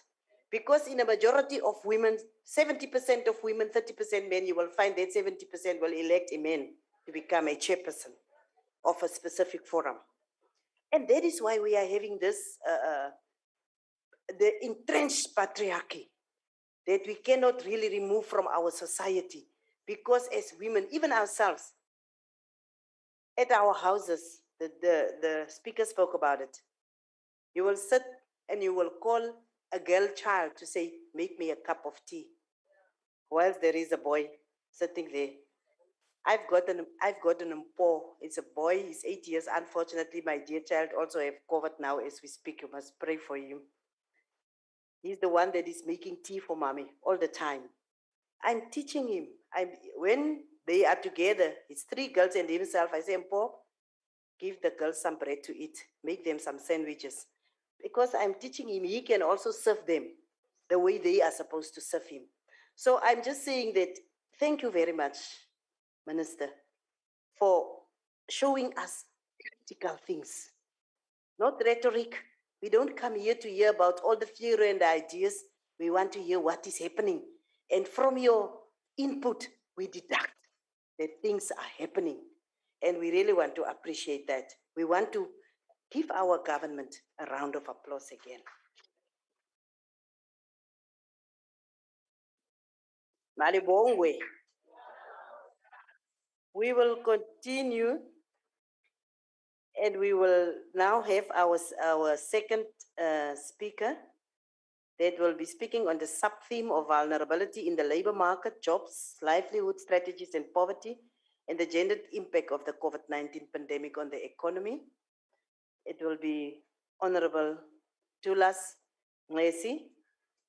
Because in a majority of women, 70% of women, 30% men, you will find that 70% will elect a man to become a chairperson of a specific forum. And that is why we are having this, the entrenched patriarchy that we cannot really remove from our society. Because as women, even ourselves, at our houses, the speaker spoke about it. You will sit and you will call a girl child to say, make me a cup of tea. Whilst there is a boy sitting there. I've got an mpo. It's a boy, he's 8 years. Unfortunately, my dear child also have COVID now as we speak. You must pray for him. He's the one that is making tea for mommy all the time. I'm teaching him. When they are together, it's 3 girls and himself. I say, Mpo, give the girls some bread to eat. Make them some sandwiches. Because I'm teaching him, he can also serve them the way they are supposed to serve him. So I'm just saying that, thank you very much, Minister, for showing us practical things, not rhetoric. We don't come here to hear about all the theory and ideas. We want to hear what is happening. And from your input, we deduct that things are happening. And we really want to appreciate that. We want to give our government a round of applause again. Malibongwe. We will continue and we will now have our second speaker that will be speaking on the sub-theme of vulnerability in the labor market, jobs, livelihood strategies and poverty, and the gendered impact of the COVID-19 pandemic on the economy. It will be Honorable Tulas Ngesi.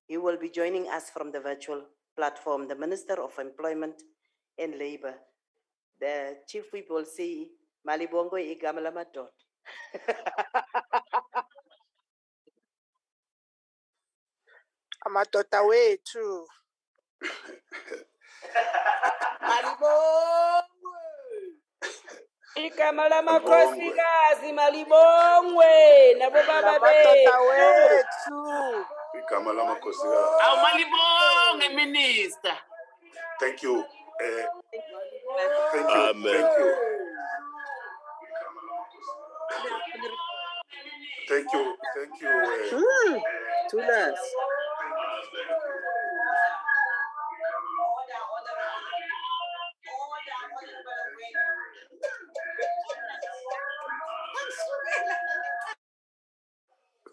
He will be joining us from the virtual platform, the Minister of Employment and Labor. The Chief Whip will say, Malibongo igama lamadoda.
Amadoda wethu.
Malibongwe. Igama lamakhosikazi malibongwe nabo baba
Amadoda
bethu.
wethu.
Igama lamakhosikazi.
Awumalibonge minister.
Thank you.
Amen.
Thank you. Thank you. Thank you.
Tulas.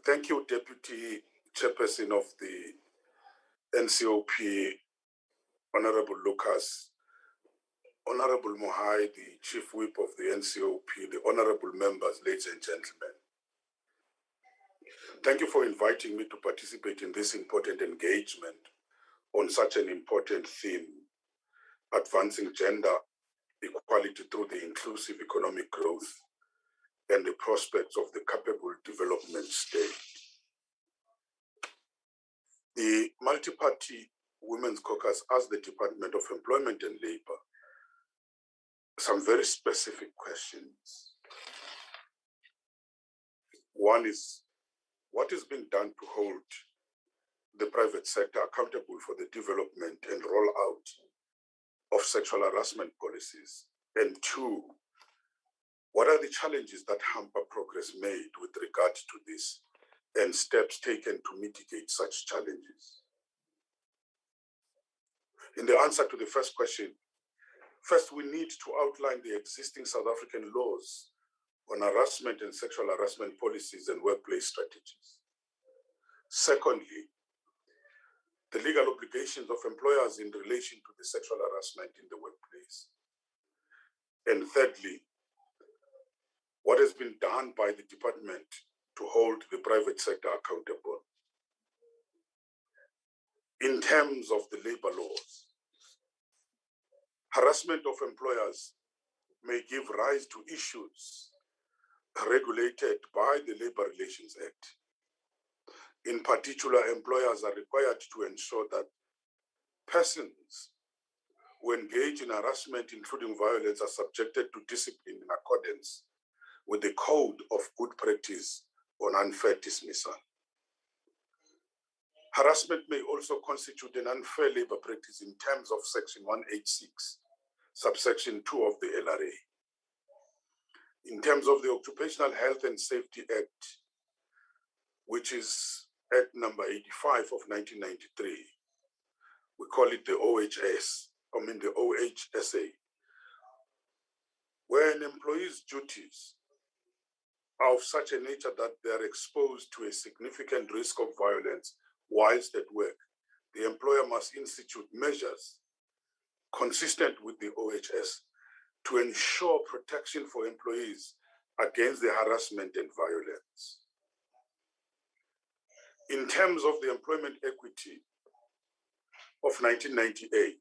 Thank you, Deputy Chairperson of the NCOP, Honorable Lucas, Honorable Mohai, the Chief Whip of the NCOP, the honorable members, ladies and gentlemen. Thank you for inviting me to participate in this important engagement on such an important theme, advancing gender equality through the inclusive economic growth and the prospects of the capable development state. The multi-party Women's Caucus asked the Department of Employment and Labor some very specific questions. One is, what is being done to hold the private sector accountable for the development and rollout of sexual harassment policies? And two, what are the challenges that hamper progress made with regard to this and steps taken to mitigate such challenges? In the answer to the first question, first we need to outline the existing South African laws on harassment and sexual harassment policies and workplace strategies. Secondly, the legal obligations of employers in relation to the sexual harassment in the workplace. And thirdly, what has been done by the department to hold the private sector accountable. In terms of the labor laws, harassment of employers may give rise to issues regulated by the Labor Relations Act. In particular, employers are required to ensure that persons who engage in harassment, including violence, are subjected to discipline in accordance with the Code of Good Practice on Unfair Dismissal. Harassment may also constitute an unfair labor practice in terms of Section 186, subsection 2 of the LRA. In terms of the Occupational Health and Safety Act, which is Act number 85 of 1993, we call it the the OHSA, where an employee's duties are of such a nature that they are exposed to a significant risk of violence whilst at work, the employer must institute measures consistent with the OHS to ensure protection for employees against the harassment and violence. In terms of the Employment Equity of 1998,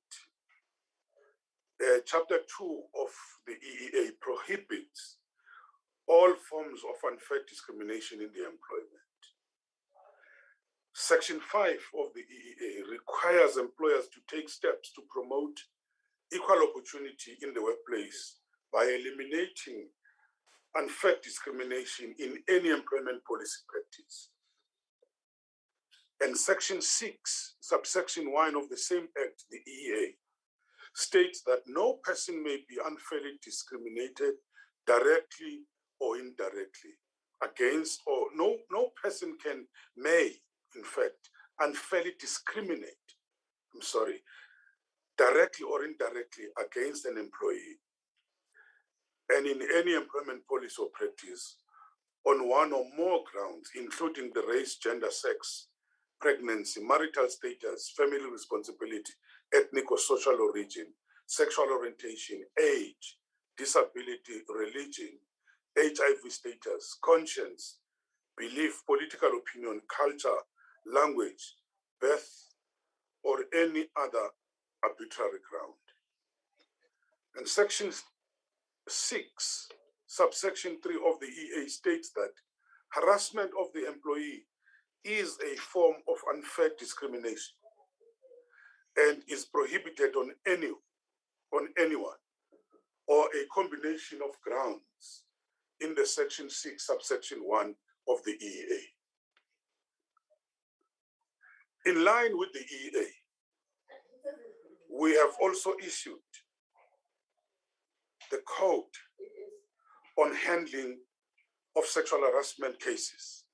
Chapter 2 of the EEA prohibits all forms of unfair discrimination in the employment. Section 5 of the EEA requires employers to take steps to promote equal opportunity in the workplace by eliminating unfair discrimination in any employment policy practice. And Section 6, subsection 1 of the same act, the EEA, states that no person may be unfairly discriminated directly or indirectly against, or no person may, in fact, unfairly discriminate, directly or indirectly against an employee, and in any employment policy or practice on one or more grounds, including the race, gender, sex, pregnancy, marital status, family responsibility, ethnic or social origin, sexual orientation, age, disability, religion, HIV status, conscience, belief, political opinion, culture, language, birth, or any other arbitrary ground. And Section 6, subsection 3 of the EA states that harassment of the employee is a form of unfair discrimination and is prohibited on anyone or a combination of grounds in the Section 6, subsection 1 of the EEA. In line with the EEA, we have also issued the Code on Handling of Sexual Harassment Cases.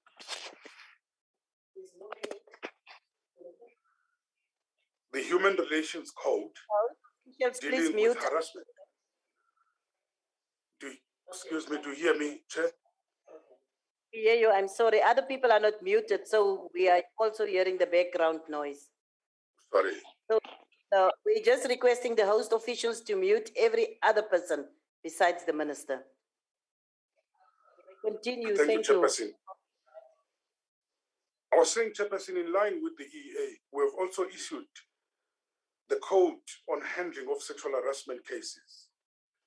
The Human Relations Code dealing with harassment. Excuse me, do you hear me, Chair?
We hear you. I'm sorry. Other people are not muted, so we are also hearing the background noise.
Sorry.
So we're just requesting the host officials to mute every other person besides the minister. Continue.
Thank you, Chairperson. I was saying, Chairperson, in line with the EEA, we have also issued the Code on Handling of Sexual Harassment Cases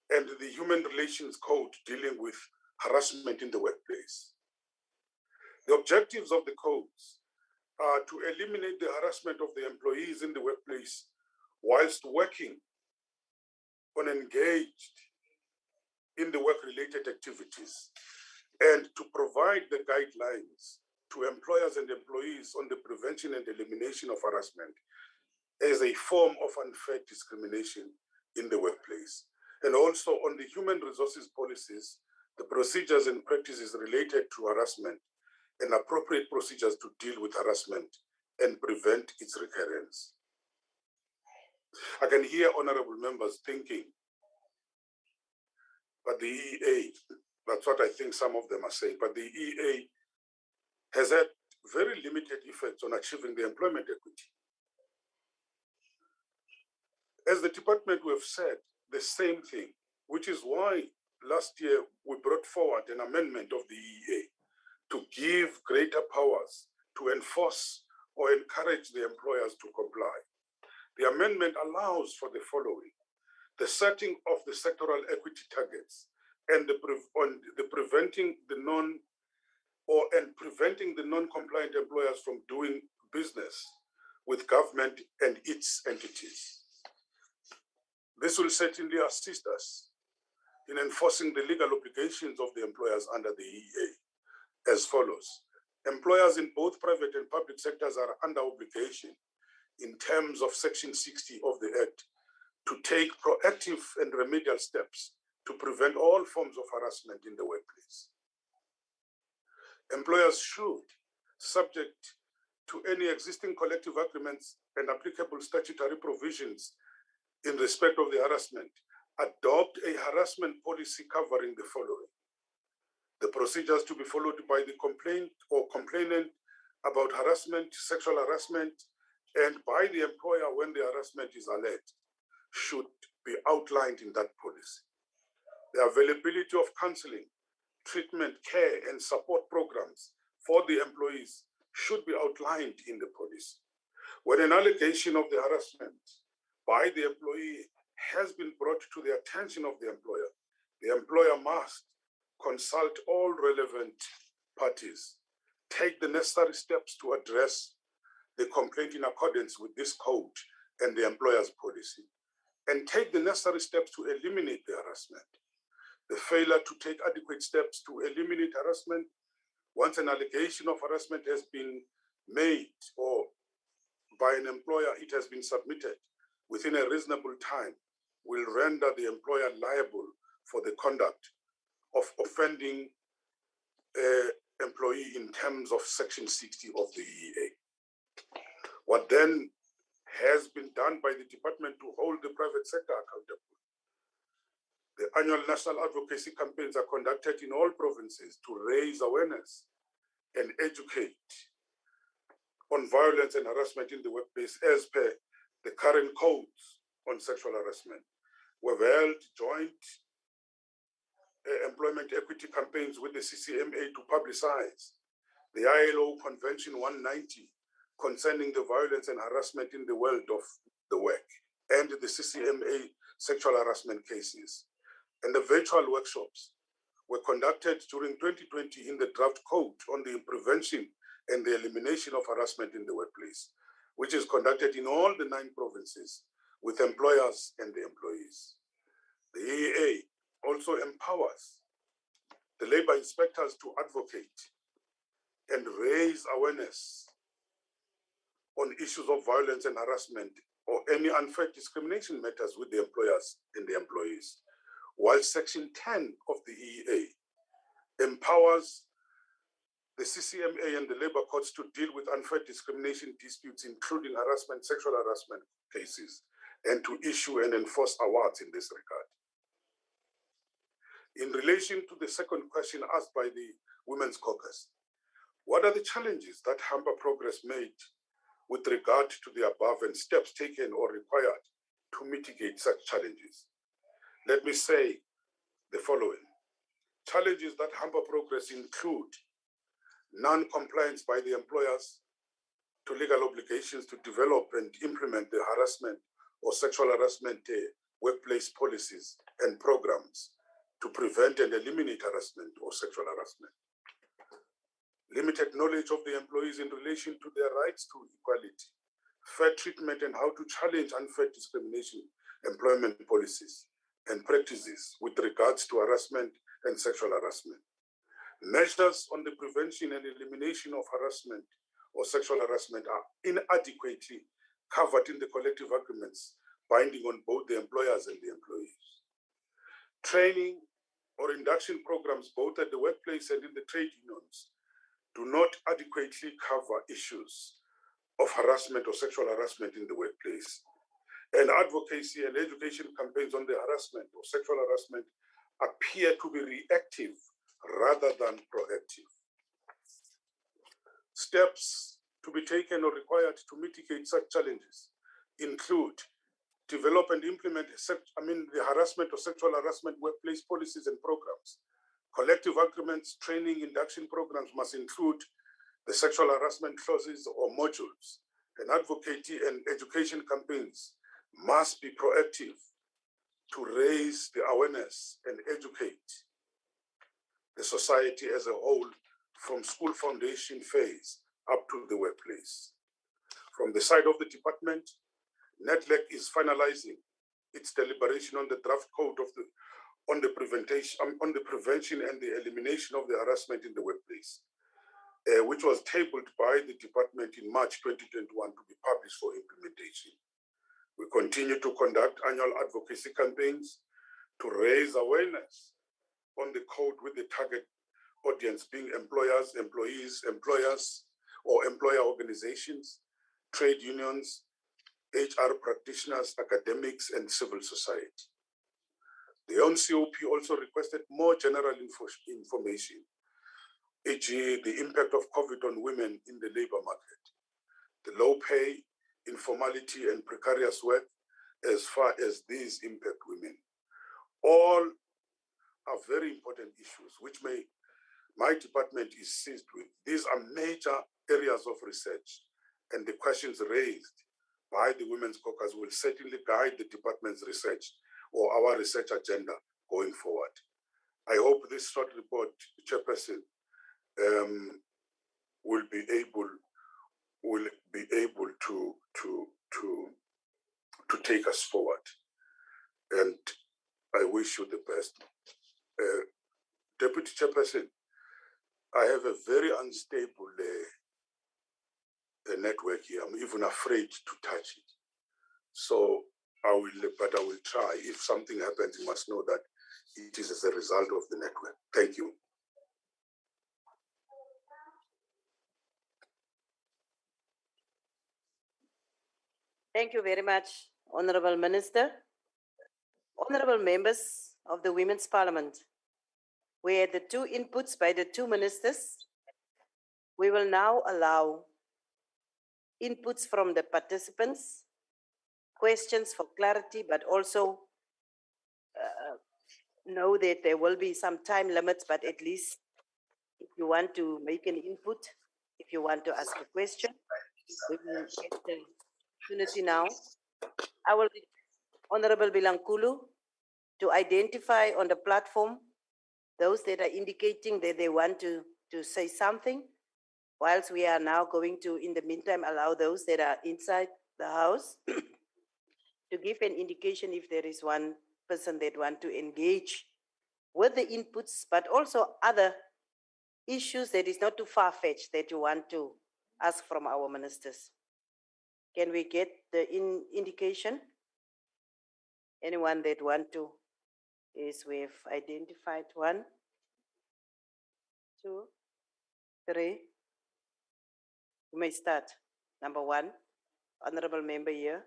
and the Human Relations Code dealing with harassment in the workplace. The objectives of the codes to eliminate the harassment of the employees in the workplace whilst working on engaged in the work-related activities, and to provide the guidelines to employers and employees on the prevention and elimination of harassment as a form of unfair discrimination in the workplace, and also on the human resources policies, the procedures and practices related to harassment, and appropriate procedures to deal with harassment and prevent its recurrence. I can hear honorable members thinking, but the EA, that's what I think some of them are saying, but the EA has had very limited effects on achieving the employment equity. As the department, we have said the same thing, which is why last year we brought forward an amendment of the EA to give greater powers to enforce or encourage the employers to comply. The amendment allows for the following: the setting of the sectoral equity targets and preventing the non-compliant employers from doing business with government and its entities. This will certainly assist us in enforcing the legal obligations of the employers under the EA as follows. Employers in both private and public sectors are under obligation in terms of Section 60 of the Act to take proactive and remedial steps to prevent all forms of harassment in the workplace. Employers should, subject to any existing collective agreements and applicable statutory provisions in respect of the harassment, adopt a harassment policy covering the following: the procedures to be followed by the complaint or complainant about harassment, sexual harassment, and by the employer when the harassment is alleged should be outlined in that policy. The availability of counseling, treatment, care, and support programs for the employees should be outlined in the policy. When an allegation of the harassment by the employee has been brought to the attention of the employer must consult all relevant parties, take the necessary steps to address the complaint in accordance with this code and the employer's policy, and take the necessary steps to eliminate the harassment. The failure to take adequate steps to eliminate harassment, once an allegation of harassment has been made or by an employer, it has been submitted within a reasonable time, will render the employer liable for the conduct of offending employee in terms of Section 60 of the EA. What then has been done by the department to hold the private sector accountable? The annual national advocacy campaigns are conducted in all provinces to raise awareness and educate on violence and harassment in the workplace as per the current codes on sexual harassment. We've held joint employment equity campaigns with the CCMA to publicize the ILO Convention 190 concerning the violence and harassment in the world of the work, and the CCMA sexual harassment cases. And the virtual workshops were conducted during 2020 in the draft code on the prevention and the elimination of harassment in the workplace, which is conducted in all the 9 provinces with employers and the employees. The EA also empowers the labor inspectors to advocate and raise awareness on issues of violence and harassment or any unfair discrimination matters with the employers and the employees. While Section 10 of the EA empowers the CCMA and the labor courts to deal with unfair discrimination disputes, including harassment, sexual harassment cases, and to issue and enforce awards in this regard. In relation to the second question asked by the Women's Caucus, what are the challenges that hamper progress made with regard to the above and steps taken or required to mitigate such challenges? Let me say the following. Challenges that hamper progress include non-compliance by the employers to legal obligations to develop and implement the harassment or sexual harassment workplace policies and programs to prevent and eliminate harassment or sexual harassment. limited knowledge of the employees in relation to their rights to equality, fair treatment, and how to challenge unfair discrimination, employment policies, and practices with regards to harassment and sexual harassment. Measures on the prevention and elimination of harassment or sexual harassment are inadequately covered in the collective agreements binding on both the employers and the employees. Training or induction programs, both at the workplace and in the trade unions, do not adequately cover issues of harassment or sexual harassment in the workplace. And advocacy and education campaigns on the harassment or sexual harassment appear to be reactive rather than proactive. Steps to be taken or required to mitigate such challenges include develop and implement the harassment or sexual harassment workplace policies and programs. Collective agreements, training, induction programs must include the sexual harassment clauses or modules, and advocacy and education campaigns must be proactive to raise the awareness and educate the society as a whole from school foundation phase up to the workplace. From the side of the department, NETLEC is finalizing its deliberation on the draft code on the prevention and the elimination of the harassment in the workplace, which was tabled by the department in March 2021 to be published for implementation. We continue to conduct annual advocacy campaigns to raise awareness on the code with the target audience being employers, employees, employers, or employer organizations, trade unions, HR practitioners, academics, and civil society. The UNCOP also requested more general information, e.g. the impact of COVID on women in the labor market, the low pay, informality, and precarious work as far as these impact women. All are very important issues which my department is seized with. These are major areas of research, and the questions raised by the Women's Caucus will certainly guide the department's research or our research agenda going forward. I hope this short report, Chairperson, will be able to take us forward. And I wish you the best. Deputy Chairperson, I have a very unstable network here. I'm even afraid to touch it. So I will try. If something happens, you must know that it is as a result of the network. Thank you.
Thank you very much, Honorable Minister. Honorable members of the Women's Parliament, we had the two inputs by the two ministers. We will now allow inputs from the participants, questions for clarity, but also know that there will be some time limits, but at least if you want to make an input, if you want to ask a question, we will get the opportunity now. I will request Honorable Bilankulu to identify on the platform those that are indicating that they want to say something, whilst we are now going to, in the meantime, allow those that are inside the house to give an indication if there is one person that want to engage with the inputs, but also other issues that is not too far-fetched that you want to ask from our ministers. Can we get the indication? Anyone that want to? Yes, we've identified 1, 2, 3. You may start. Number 1, honorable member here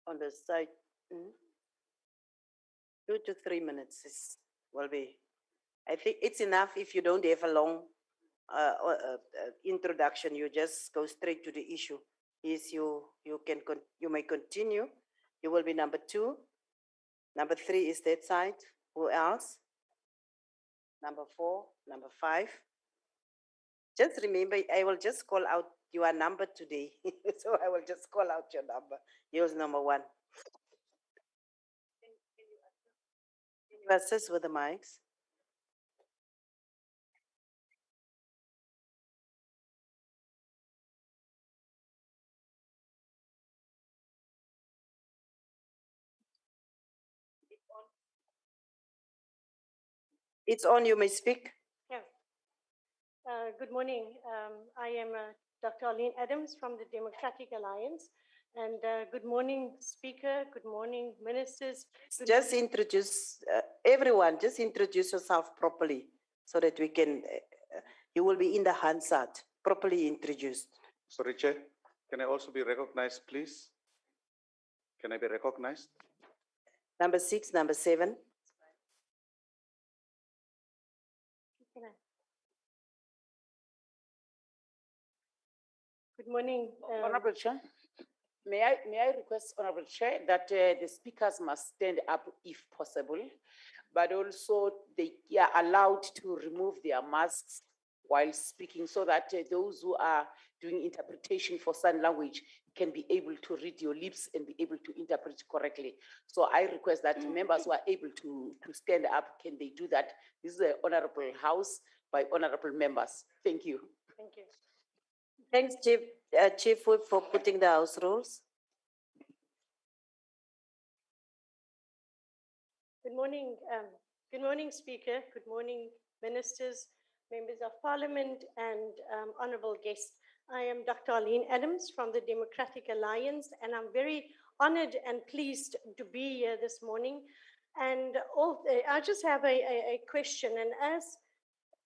on the side. 2 to 3 minutes will be. I think it's enough if you don't have a long introduction. You just go straight to the issue. Yes, you may continue. You will be number 2. Number 3 is that side. Who else? Number 4, number 5. Just remember, I will just call out your number today. So I will just call out your number. Yours number 1. Can you assist with the mics? It's on, you may speak.
Yeah. Good morning. I am Dr. Arlene Adams from the Democratic Alliance. And good morning, Speaker. Good morning, ministers.
Just introduce everyone, just introduce yourself properly so that we can, you will be in the Hansard, properly introduced.
Sorry, Chair. Can I also be recognized, please? Can I be recognized?
Number 6, number 7.
Good morning.
Honorable Chair, may I request, Honorable Chair, that the speakers must stand up if possible, but also they are allowed to remove their masks while speaking so that those who are doing interpretation for sign language can be able to read your lips and be able to interpret correctly. So I request that members who are able to stand up, can they do that? This is an honorable house by honorable members. Thank you.
Thank you.
Thanks, Chief Whip, for putting the house rules.
Good morning. Good morning, Speaker. Good morning, ministers, members of Parliament, and honorable guests. I am Dr. Arlene Adams from the Democratic Alliance, and I'm very honored and pleased to be here this morning. And I just have a question, and as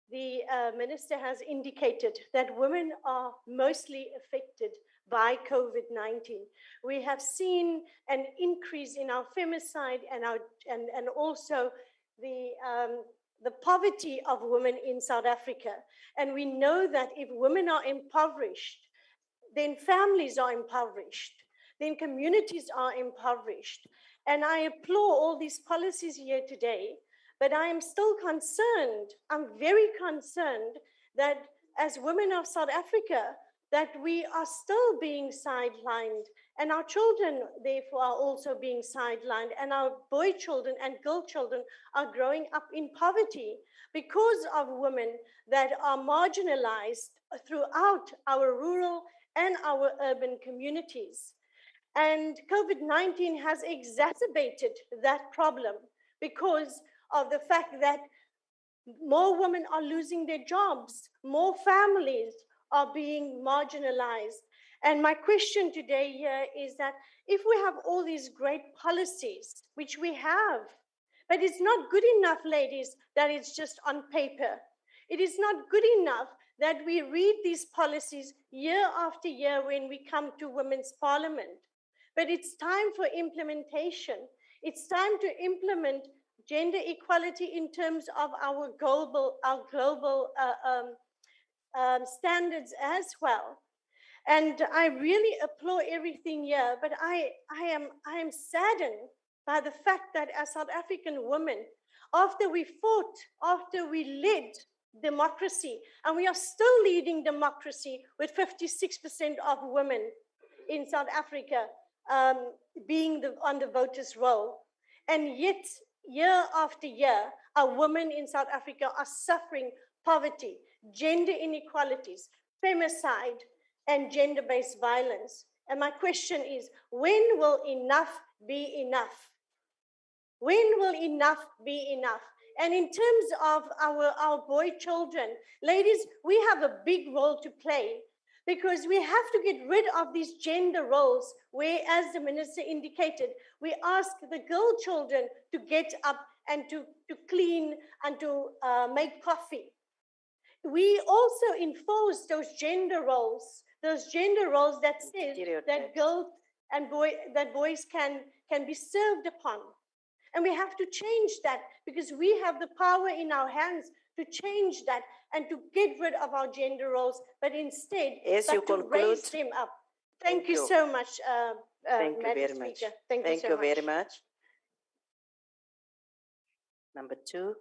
the minister has indicated that women are mostly affected by COVID-19. We have seen an increase in our femicide and also the poverty of women in South Africa. And we know that if women are impoverished, then families are impoverished, then communities are impoverished. And I applaud all these policies here today, but I am still concerned, I'm very concerned that as women of South Africa, that we are still being sidelined, and our children, therefore, are also being sidelined, and our boy children and girl children are growing up in poverty because of women that are marginalized throughout our rural and our urban communities. And COVID-19 has exacerbated that problem because of the fact that more women are losing their jobs, more families are being marginalized. And my question today here is that if we have all these great policies, which we have, but it's not good enough, ladies, that it's just on paper. It is not good enough that we read these policies year after year when we come to Women's Parliament. But it's time for implementation. It's time to implement gender equality in terms of our global standards as well. And I really applaud everything here, but I am saddened by the fact that as South African women, after we fought, after we led democracy, and we are still leading democracy with 56% of women in South Africa being on the voters' roll. And yet, year after year, our women in South Africa are suffering poverty, gender inequalities, femicide, and gender-based violence. And my question is, when will enough be enough? When will enough be enough? And in terms of our boy children, ladies, we have a big role to play because we have to get rid of these gender roles where, as the minister indicated, we ask the girl children to get up and to clean and to make coffee. We also enforce those gender roles that says that girls and boys can be served upon. And we have to change that because we have the power in our hands to change that and to get rid of our gender roles, but instead to raise them up. Thank you so much,
Thank you
Madam
very
Speaker.
much.
Thank you so much.
Very much. Number 2.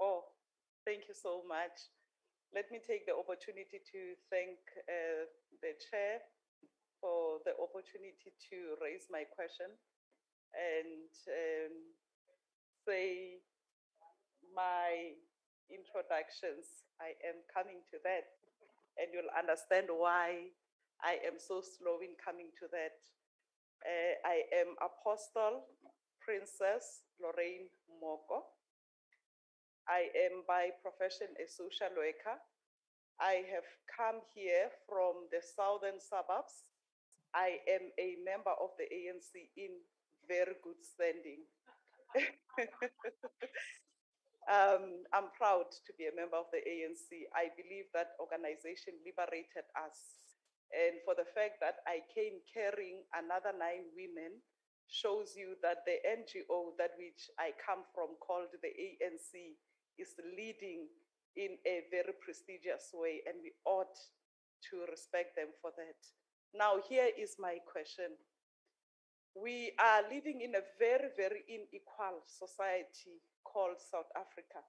Oh, thank you so much. Let me take the opportunity to thank the chair for the opportunity to raise my question and say my introductions. I am coming to that. and you'll understand why I am so slow in coming to that. I am Apostle Princess Lorraine Moko. I am by profession a social worker. I have come here from the southern suburbs. I am a member of the ANC in very good standing. I'm proud to be a member of the ANC. I believe that organization liberated us. And for the fact that I came carrying another 9 women shows you that the NGO that which I come from, called the ANC, is leading in a very prestigious way, and we ought to respect them for that. Now, here is my question. We are living in a very, very unequal society called South Africa,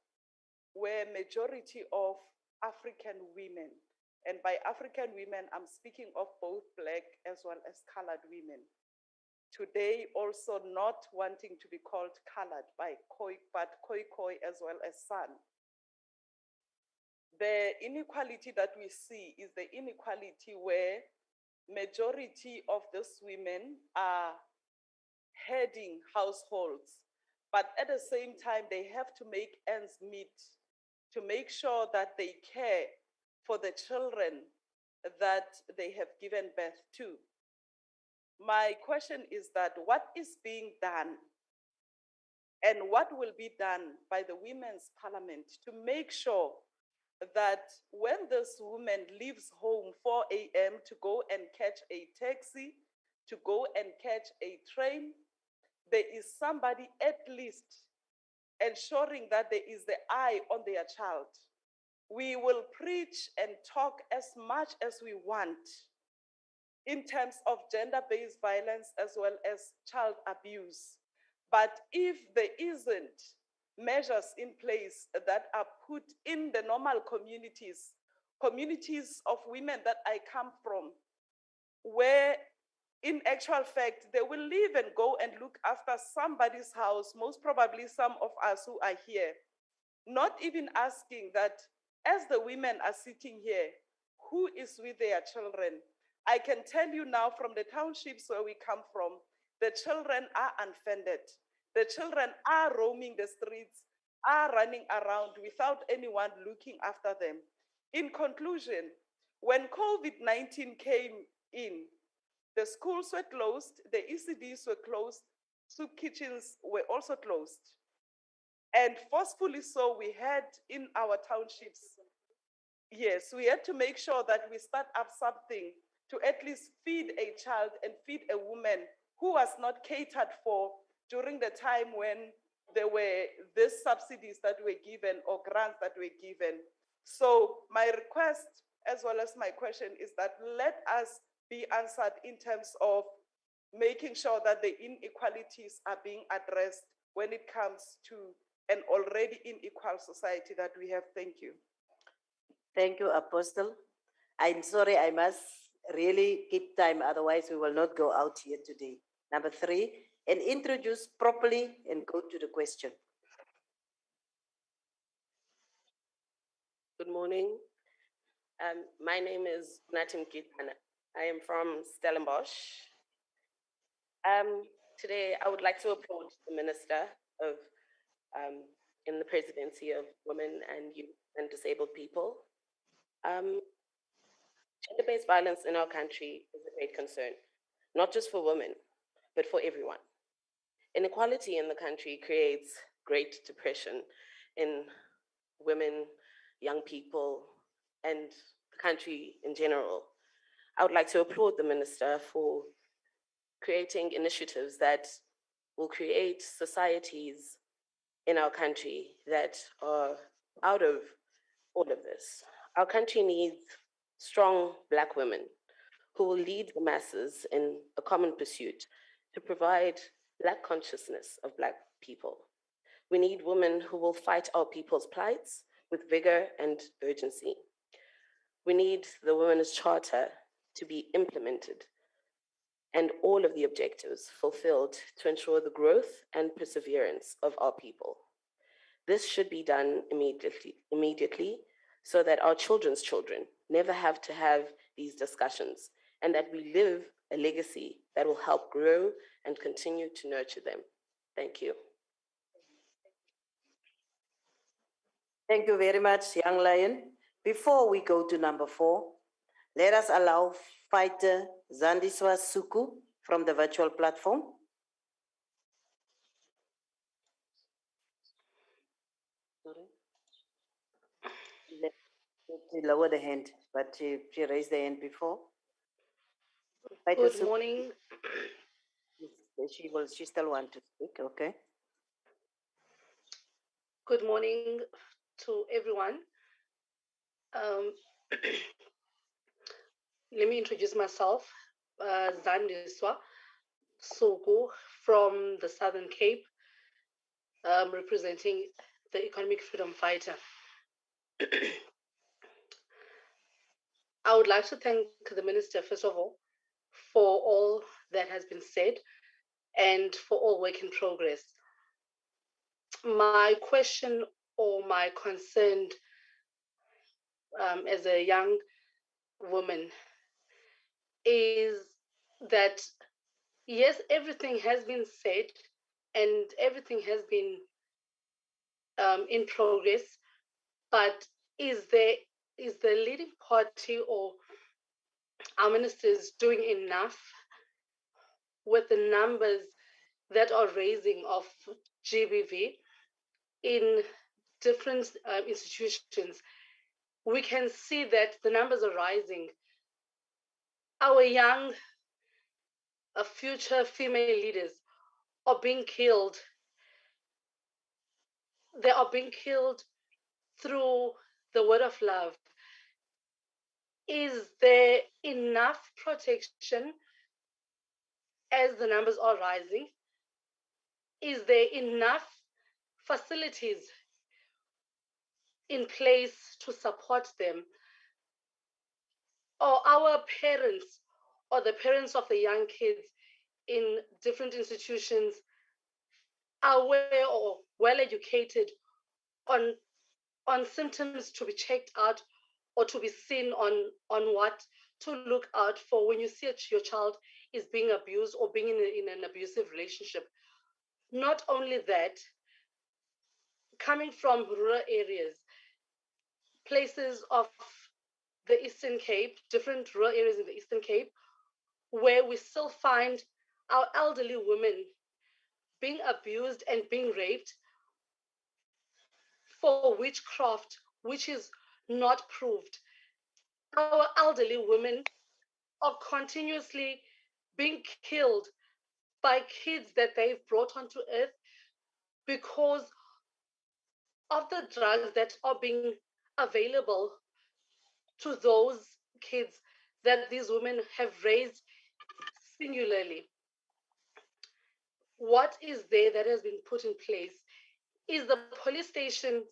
where majority of African women, and by African women, I'm speaking of both Black as well as colored women, today also not wanting to be called colored but Khoi as well as San. The inequality that we see is the inequality where majority of these women are heading households, but at the same time, they have to make ends meet to make sure that they care for the children that they have given birth to. My question is that what is being done and what will be done by the Women's Parliament to make sure that when this woman leaves home 4 a.m. to go and catch a taxi, to go and catch a train, there is somebody at least ensuring that there is the eye on their child. We will preach and talk as much as we want in terms of gender-based violence as well as child abuse. But if there isn't measures in place that are put in the normal communities of women that I come from, where in actual fact, they will leave and go and look after somebody's house, most probably some of us who are here, not even asking that as the women are sitting here, who is with their children? I can tell you now from the townships where we come from, the children are unfended. The children are roaming the streets, are running around without anyone looking after them. In conclusion, when COVID-19 came in, the schools were closed, the ECDs were closed, soup kitchens were also closed. And forcefully so, we had in our townships, yes, we had to make sure that we start up something to at least feed a child and feed a woman who was not catered for during the time when there were these subsidies that were given or grants that were given. So my request as well as my question is that let us be answered in terms of making sure that the inequalities are being addressed when it comes to an already unequal society that we have. Thank you.
Thank you, Apostle. I'm sorry, I must really keep time, otherwise we will not go out here today. Number 3, and introduce properly and go to the question.
Good morning. My name is Natim Kitana. I am from Stellenbosch. Today, I would like to applaud the Minister of, in the Presidency of Women and Youth and Disabled People. Gender-based violence in our country is a great concern, not just for women, but for everyone. Inequality in the country creates great depression in women, young people, and the country in general. I would like to applaud the Minister for creating initiatives that will create societies in our country that are out of all of this. Our country needs strong Black women who will lead the masses in a common pursuit to provide Black consciousness of Black people. We need women who will fight our people's plights with vigor and urgency. We need the Women's Charter to be implemented and all of the objectives fulfilled to ensure the growth and perseverance of our people. This should be done immediately so that our children's children never have to have these discussions, and that we live a legacy that will help grow and continue to nurture them. Thank you.
Thank you very much, Young Lion. Before we go to number 4, let us allow fighter Zandiswa Suku from the virtual platform. Sorry. Let lower the hand, but she raised the hand before. Fighter
Good
Suku,
morning.
she still want to speak, okay.
Good morning to everyone. Let me introduce myself. Zandiswa Suku from the Southern Cape, representing the Economic Freedom Fighter. I would like to thank the Minister, first of all, for all that has been said and for all work in progress. My question or my concern as a young woman is that, yes, everything has been said and everything has been in progress, but is the leading party or our ministers doing enough with the numbers that are raising of GBV in different institutions? We can see that the numbers are rising. Our young future female leaders are being killed. They are being killed through the word of love. Is there enough protection as the numbers are rising? Is there enough facilities in place to support them? Or our parents or the parents of the young kids in different institutions aware or well educated on symptoms to be checked out or to be seen on what to look out for when you see your child is being abused or being in an abusive relationship? Not only that, coming from rural areas, places of the Eastern Cape, different rural areas in the Eastern Cape, where we still find our elderly women being abused and being raped for witchcraft, which is not proved. Our elderly women are continuously being killed by kids that they've brought onto earth because of the drugs that are being available to those kids that these women have raised singularly. What is there that has been put in place? Is the police stations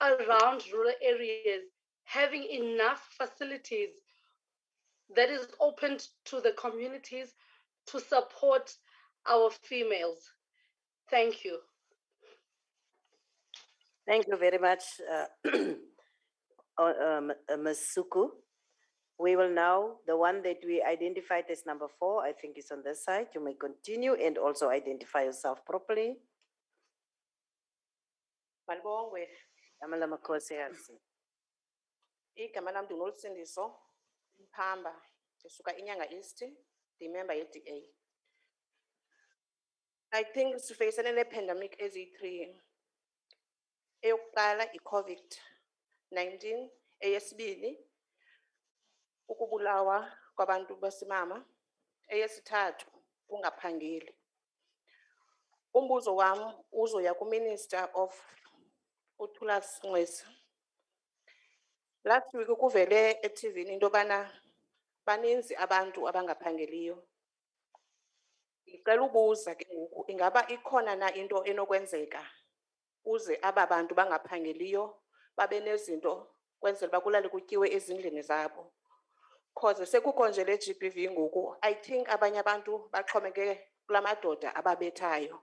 around rural areas having enough facilities that is opened to the communities to support our females? Thank you.
Thank you very much, Ms. Suku. We will now, the one that we identified as number 4, I think is on this side. You may continue and also identify yourself properly.
Malibongwe,
Amala Makosi Hasi.
igama lami ndinolusindiso Mphamba, ndisuka iNyanga East, ndimember ye-DA. I think sifacene ne-pandemic eziyi-3. Eyokuqala i-COVID-19, eyesibili ukubulawa kwabantu basimama, eyesithathu ungaphangeli. Umbuzo wami uzoya ku-Minister of uThulas Nxesi. Last week kuvele e-TV into yobana baninzi abantu abangaphangeliyo. Ngicela ubuza ke ngoku ingaba ikhona na into enokwenzeka uze aba bantu bangaphangeliyo babe nezinto kwenzela bakulale kutyiwe ezindlini zabo. Cause sekukho nje le GBV ngoku, I think abanye abantu baxhomeke kula madoda ababethayo.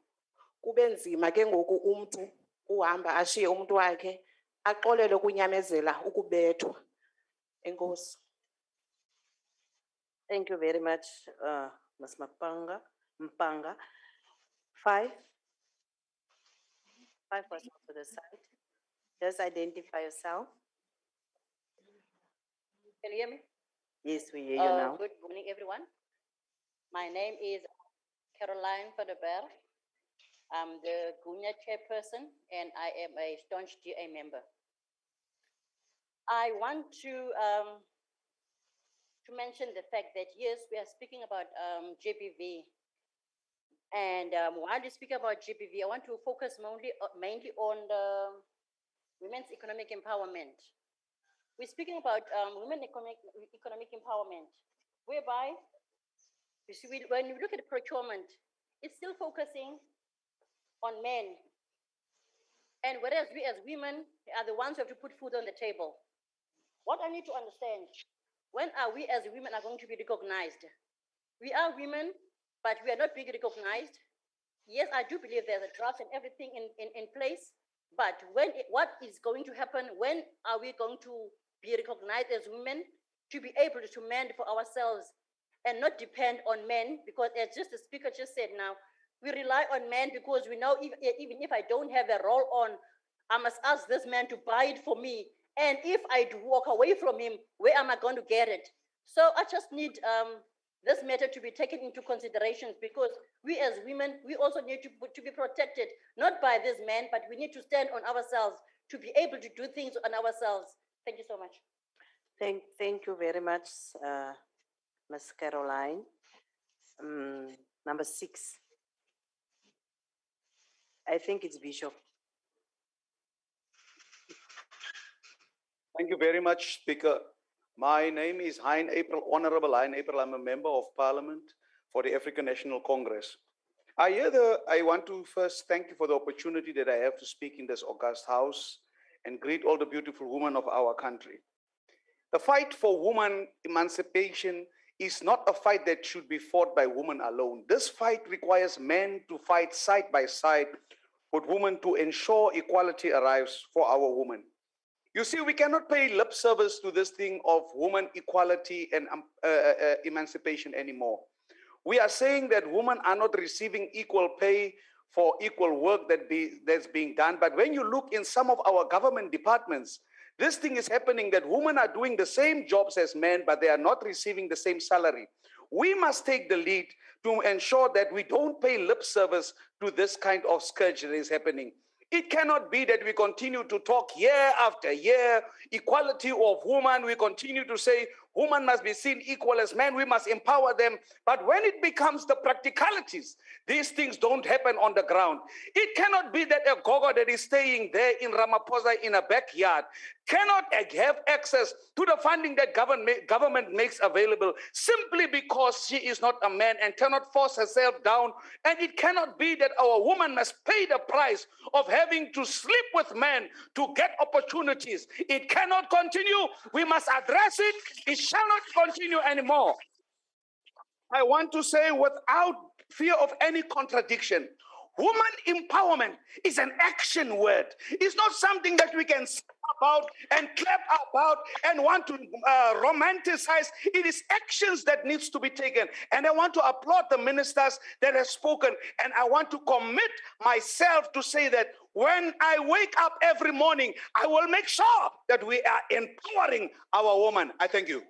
Kube nzima ke ngoku umntu uhamba ashiye umntu wakhe axolele ukunyamezela ukubethwa. Enkosi.
Thank you very much, Ms. Mpanga. Five was to the side. Just identify yourself.
Can you hear me?
Yes, we hear you now.
Good morning, everyone. My name is Caroline van der Berg. I'm the Gunya chairperson, and I am a staunch GA member. I want to mention the fact that, yes, we are speaking about GBV. And while we speak about GBV, I want to focus mainly on the women's economic empowerment. We're speaking about women economic empowerment, whereby you see, when you look at procurement, it's still focusing on men. And whereas we as women are the ones who have to put food on the table. What I need to understand, when are we as women are going to be recognized? We are women, but we are not being recognized. Yes, I do believe there's a draft and everything in place, but what is going to happen? When are we going to be recognized as women to be able to demand for ourselves and not depend on men? Because as just the speaker just said now, we rely on men because we know even if I don't have a role on, I must ask this man to buy it for me. And if I walk away from him, where am I going to get it? So I just need this matter to be taken into consideration, because we as women, we also need to be protected, not by this man, but we need to stand on ourselves to be able to do things on ourselves. Thank you so much.
Thank you very much, Ms. Caroline. Number 6. I think it's Bishop.
Thank you very much, Speaker. My name is Honorable Hein April. I'm a member of Parliament for the African National Congress. I want to first thank you for the opportunity that I have to speak in this august house and greet all the beautiful women of our country. The fight for women emancipation is not a fight that should be fought by women alone. This fight requires men to fight side by side with women to ensure equality arrives for our women. You see, we cannot pay lip service to this thing of women equality and emancipation anymore. We are saying that women are not receiving equal pay for equal work that's being done. But when you look in some of our government departments, this thing is happening that women are doing the same jobs as men, but they are not receiving the same salary. We must take the lead to ensure that we don't pay lip service to this kind of scourge that is happening. It cannot be that we continue to talk year after year, equality of women. We continue to say women must be seen equal as men. We must empower them. But when it becomes the practicalities, these things don't happen on the ground. It cannot be that a gogo that is staying there in Ramaphosa in a backyard cannot have access to the funding that government makes available simply because she is not a man and cannot force herself down. And it cannot be that our woman must pay the price of having to sleep with men to get opportunities. It cannot continue. We must address it. It shall not continue anymore. I want to say without fear of any contradiction, woman empowerment is an action word. It's not something that we can say about and clap about and want to romanticize. It is actions that needs to be taken. And I want to applaud the ministers that have spoken. And I want to commit myself to say that when I wake up every morning, I will make sure that we are empowering our women. I thank you.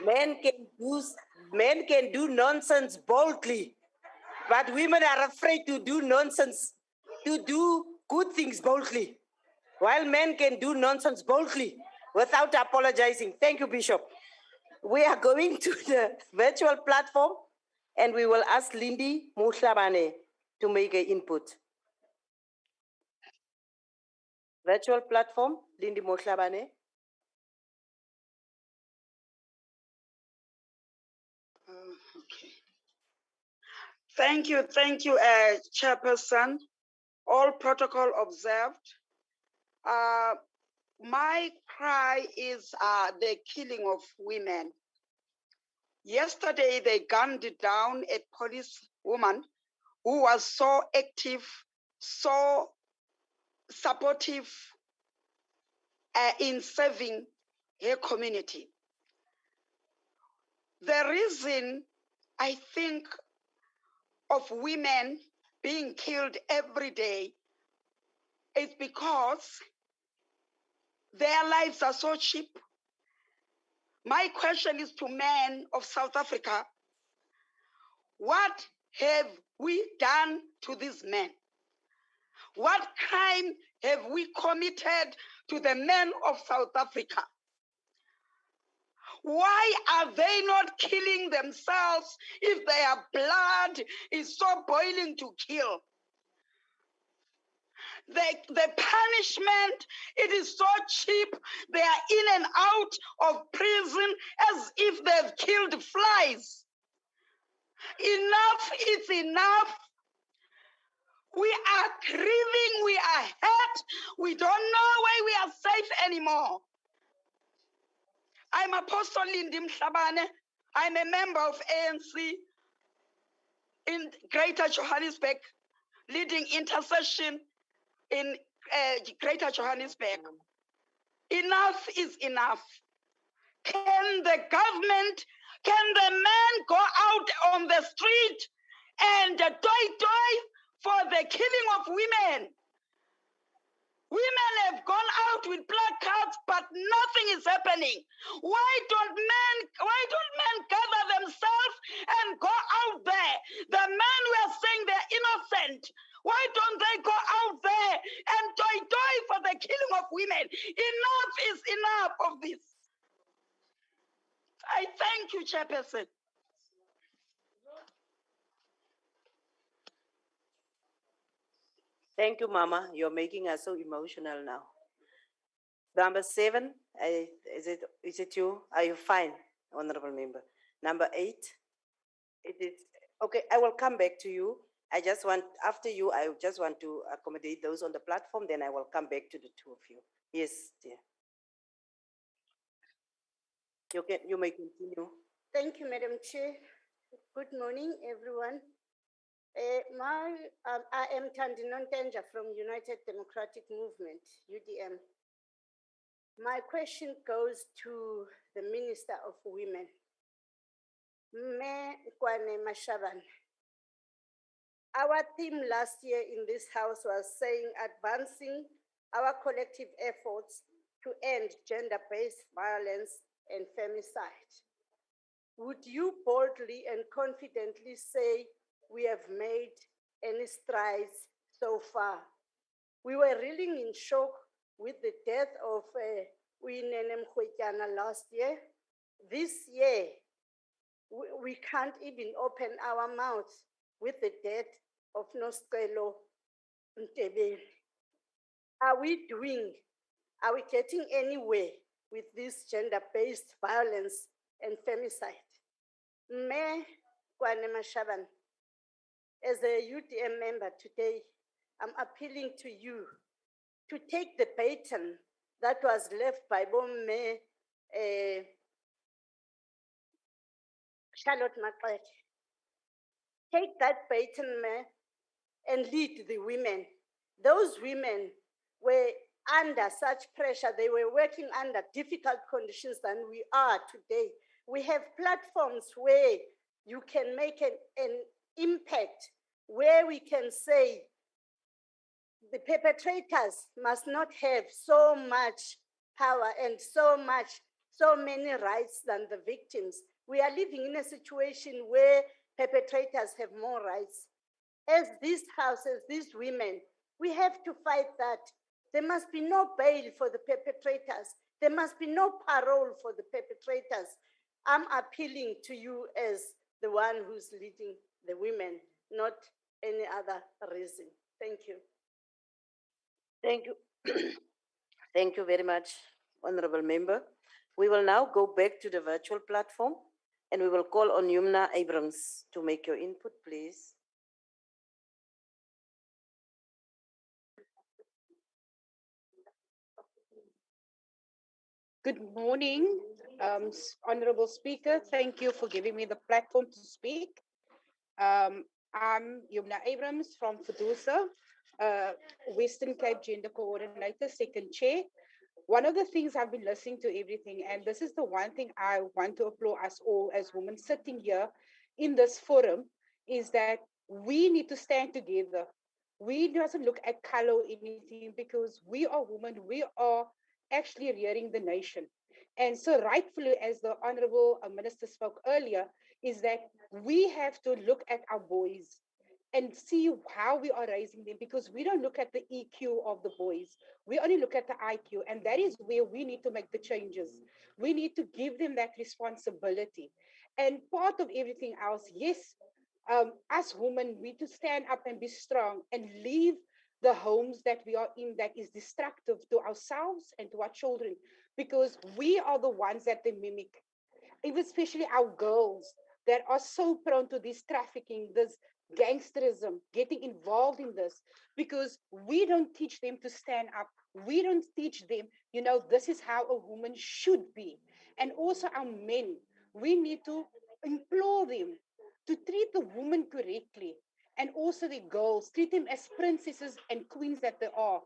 Men can do nonsense boldly, but women are afraid to do nonsense, to do good things boldly, while men can do nonsense boldly without apologizing. Thank you, Bishop. We are going to the virtual platform, and we will ask Lindy Mohlabane to make an input. Virtual platform, Lindy Mohlabane.
Thank you, Chairperson. All protocol observed. My cry is the killing of women. Yesterday, they gunned down a policewoman who was so active, so supportive in serving her community. The reason I think of women being killed every day is because their lives are so cheap. My question is to men of South Africa, what have we done to these men? What crime have we committed to the men of South Africa? Why are they not killing themselves if their blood is so boiling to kill? The punishment, it is so cheap. They are in and out of prison as if they've killed flies. Enough is enough. We are grieving, we are hurt. We don't know where we are safe anymore. I'm Apostle Lindy Mhlabane. I'm a member of ANC in Greater Johannesburg, leading intercession in Greater Johannesburg. Enough is enough. Can the government, can the men go out on the street and toy for the killing of women? Women have gone out with placards, but nothing is happening. Why don't men gather themselves and go out there? The men we are saying they're innocent. Why don't they go out there and toy for the killing of women? Enough is enough of this. I thank you, Chairperson.
Thank you, Mama. You're making us so emotional now. Number 7, is it you? Are you fine, Honorable Member? Number 8, it is, okay, I will come back to you. I just want, after you, I just want to accommodate those on the platform, then I will come back to the two of you. Yes, dear. You may continue.
Thank you, Madam Chair. Good morning, everyone. I am Thandi Nontenja from United Democratic Movement, UDM. My question goes to the Minister of Women, Me Kwane Mashaban. Our theme last year in this house was saying advancing our collective efforts to end gender-based violence and femicide. Would you boldly and confidently say we have made any strides so far? We were reeling in shock with the death of Uyinene Mkhwetyana last year. This year, we can't even open our mouths with the death of Noscelo Ntebeni. Are we getting anywhere with this gender-based violence and femicide? Me Kwane Mashaban, as a UDM member today, I'm appealing to you to take the baton that was left by Bomme Charlotte Maqete. Take that baton, and lead the women. Those women were under such pressure. They were working under difficult conditions than we are today. We have platforms where you can make an impact, where we can say the perpetrators must not have so much power and so many rights than the victims. We are living in a situation where perpetrators have more rights. As this house, as these women, we have to fight that. There must be no bail for the perpetrators. There must be no parole for the perpetrators. I'm appealing to you as the one who's leading the women, not any other reason. Thank you.
Thank you. Thank you very much, Honorable Member. We will now go back to the virtual platform and we will call on Yumna Abrams to make your input, please.
Good morning, Honorable Speaker. Thank you for giving me the platform to speak. I'm Yumna Abrams from Fudusa. Western Cape Gender Coordinator, second chair. One of the things I've been listening to everything, and this is the one thing I want to applaud us all as women sitting here in this forum, is that we need to stand together. We doesn't look at color or anything because we are women, we are actually rearing the nation. And so rightfully, as the Honorable Minister spoke earlier, is that we have to look at our boys and see how we are raising them, because we don't look at the EQ of the boys. We only look at the IQ. And that is where we need to make the changes. We need to give them that responsibility. And part of everything else, yes, us women, we need to stand up and be strong and leave the homes that we are in that is destructive to ourselves and to our children, because we are the ones that they mimic, even especially our girls that are so prone to this trafficking, this gangsterism, getting involved in this, because we don't teach them to stand up. We don't teach them, this is how a woman should be. And also our men, we need to implore them to treat the woman correctly. And also the girls, treat them as princesses and queens that they are.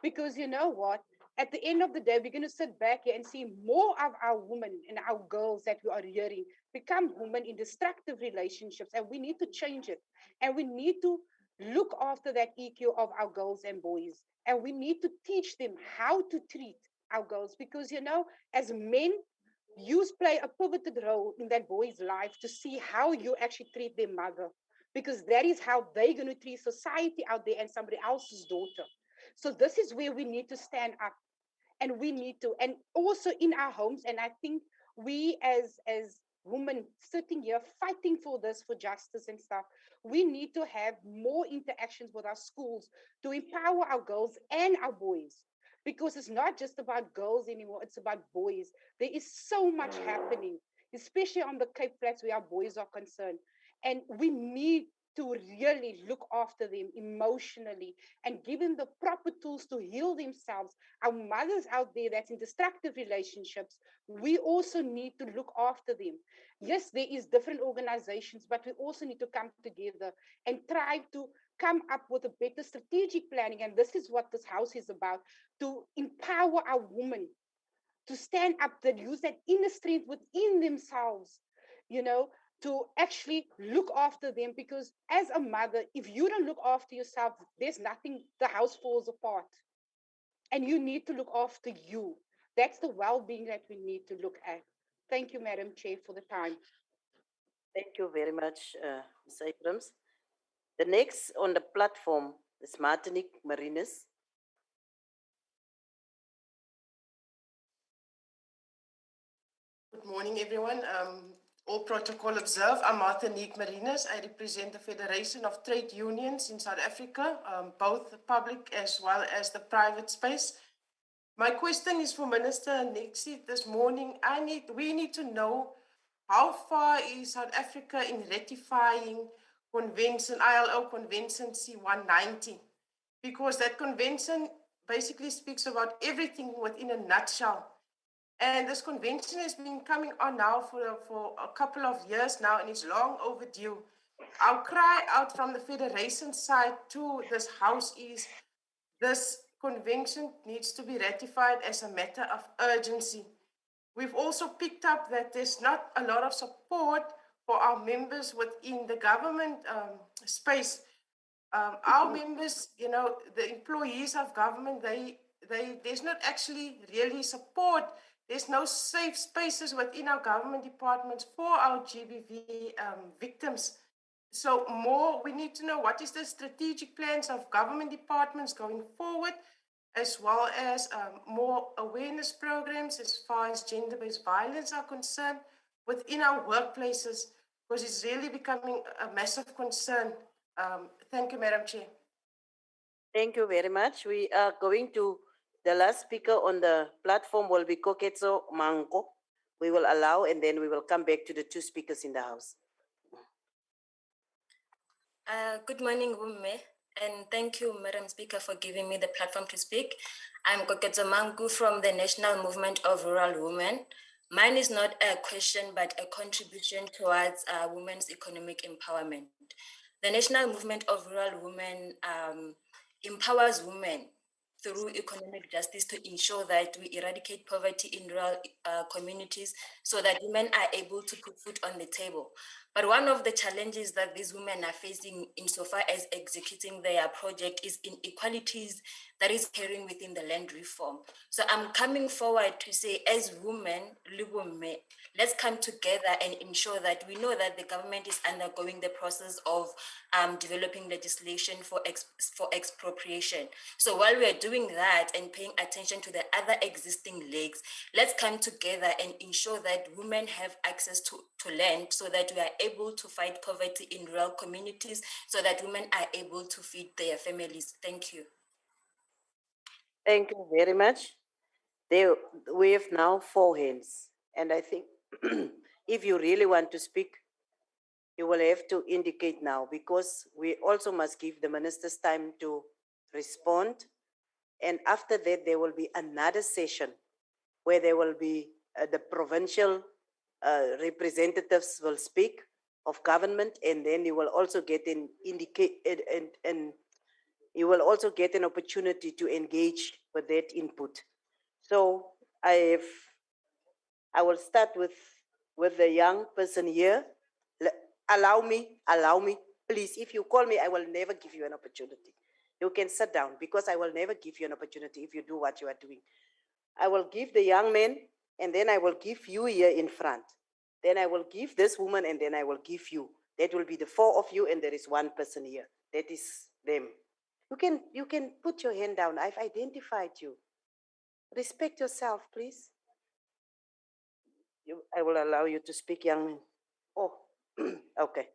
Because you know what? At the end of the day, we're going to sit back here and see more of our women and our girls that we are rearing become women in destructive relationships. And we need to change it. And we need to look after that EQ of our girls and boys. And we need to teach them how to treat our girls. Because, as men, you play a pivotal role in that boy's life to see how you actually treat their mother. Because that is how they're going to treat society out there and somebody else's daughter. So this is where we need to stand up, and we need to, and also in our homes. And I think we as women sitting here fighting for this, for justice and stuff, we need to have more interactions with our schools to empower our girls and our boys, because it's not just about girls anymore, it's about boys. There is so much happening, especially on the Cape Flats where our boys are concerned, and we need to really look after them emotionally and give them the proper tools to heal themselves. Our mothers out there that's in destructive relationships, we also need to look after them. Yes, there is different organizations, but we also need to come together and try to come up with a better strategic planning. And this is what this house is about, to empower our women to stand up, to use that inner strength within themselves, to actually look after them. Because as a mother, if you don't look after yourself, there's nothing, the house falls apart. And you need to look after you. That's the well-being that we need to look at. Thank you, Madam Chair, for the time.
Thank you very much, Ms. Abrams. The next on the platform is Martinique Marinas.
Good morning, everyone. All protocol observed. I'm Martinique Marinas. I represent the Federation of Trade Unions in South Africa, both the public as well as the private space. My question is for Minister Nixie this morning. We need to know how far is South Africa in ratifying ILO Convention C-190? Because that convention basically speaks about everything within a nutshell. And this convention has been coming on now for a couple of years now, and it's long overdue. Our cry out from the Federation side to this house is this convention needs to be ratified as a matter of urgency. We've also picked up that there's not a lot of support for our members within the government space. Our members, the employees of government, there's not actually really support. There's no safe spaces within our government departments for our GBV victims. So we need to know what is the strategic plans of government departments going forward, as well as more awareness programs as far as gender-based violence are concerned within our workplaces, because it's really becoming a massive concern. Thank you, Madam Chair.
Thank you very much. We are going to, the last speaker on the platform will be Koketso Mango. We will allow, and then we will come back to the two speakers in the house.
Good morning, Wumme, and thank you, Madam Speaker, for giving me the platform to speak. I'm Koketso Mangu from the National Movement of Rural Women. Mine is not a question, but a contribution towards women's economic empowerment. The National Movement of Rural Women empowers women through economic justice to ensure that we eradicate poverty in rural communities so that women are able to put food on the table. But one of the challenges that these women are facing insofar as executing their project is inequalities that is occurring within the land reform. So I'm coming forward to say, as women, let's come together and ensure that we know that the government is undergoing the process of developing legislation for expropriation. So while we are doing that and paying attention to the other existing legs, let's come together and ensure that women have access to land so that we are able to fight poverty in rural communities, so that women are able to feed their families. Thank you.
Thank you very much. We have now 4 hands, and I think if you really want to speak, you will have to indicate now, because we also must give the ministers time to respond. And after that, there will be another session where there will be the provincial representatives will speak of government, and then you will also get an and you will also get an opportunity to engage with that input. So I will start with the young person here. Allow me, please. If you call me, I will never give you an opportunity. You can sit down, because I will never give you an opportunity if you do what you are doing. I will give the young man, and then I will give you here in front. Then I will give this woman, and then I will give you. That will be the 4 of you, and there is 1 person here. That is them. You can put your hand down. I've identified you. Respect yourself, please. I will allow you to speak, young man. Oh, okay.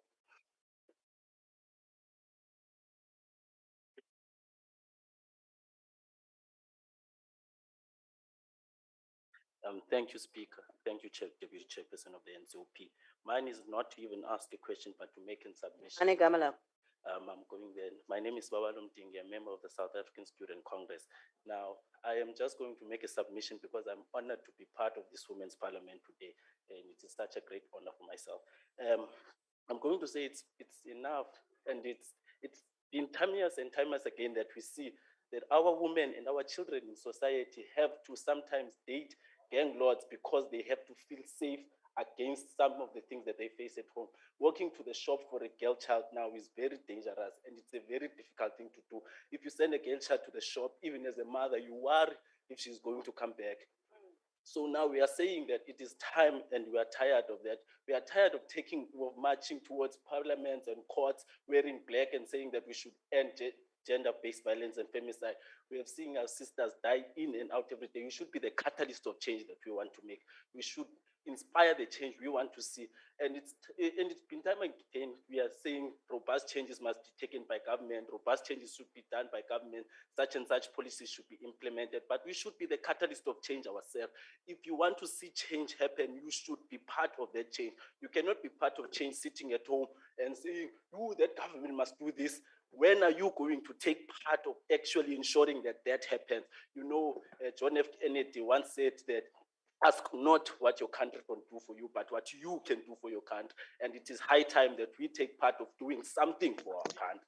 Thank you, Speaker. Thank you, Deputy Chairperson of the NCOP. Mine is not to even ask a question, but to make a submission. I'm going there. My name is Babalom Dingi, a member of the South African Student Congress. Now, I am just going to make a submission because I'm honored to be part of this Women's Parliament today, and it is such a great honor for myself. I'm going to say it's enough, and it's been time years and time again that we see that our women and our children in society have to sometimes date gang lords because they have to feel safe against some of the things that they face at home. Walking to the shop for a girl child now is very dangerous, and it's a very difficult thing to do. If you send a girl child to the shop, even as a mother, you worry if she's going to come back. So now we are saying that it is time, and we are tired of that. We are tired of marching towards parliaments and courts wearing black and saying that we should end gender-based violence and femicide. We have seen our sisters die in and out every day. We should be the catalyst of change that we want to make. We should inspire the change we want to see. And it's been time again, we are saying robust changes must be taken by government, robust changes should be done by government, such and such policies should be implemented, but we should be the catalyst of change ourselves. If you want to see change happen, you should be part of that change. You cannot be part of change sitting at home and saying, that government must do this. When are you going to take part of actually ensuring that that happens? You know, John F. Kennedy once said that, ask not what your country can do for you, but what you can do for your country. And it is high time that we take part of doing something for our country.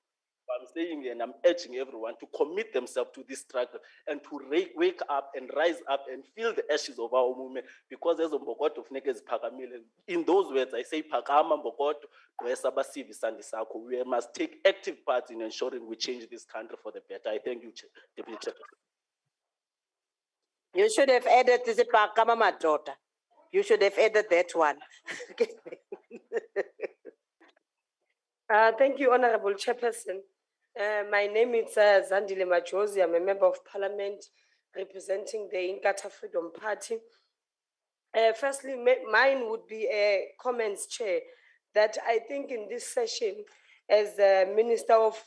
I'm saying, and I'm urging everyone to commit themselves to this struggle and to wake up and rise up and feel the ashes of our movement. Because as a Mbokoto of Neges Pagamile, in those words, I say, Pagama Mbokoto, we must take active part in ensuring we change this country for the better. I thank you, Deputy Chairperson.
You should have added this Pakama, my daughter. You should have added that one.
Thank you, Honorable Chairperson. My name is Zandile Majosi. I'm a member of Parliament representing the Inkatha Freedom Party. Firstly, mine would be a comments, Chair, that I think in this session, as the Minister of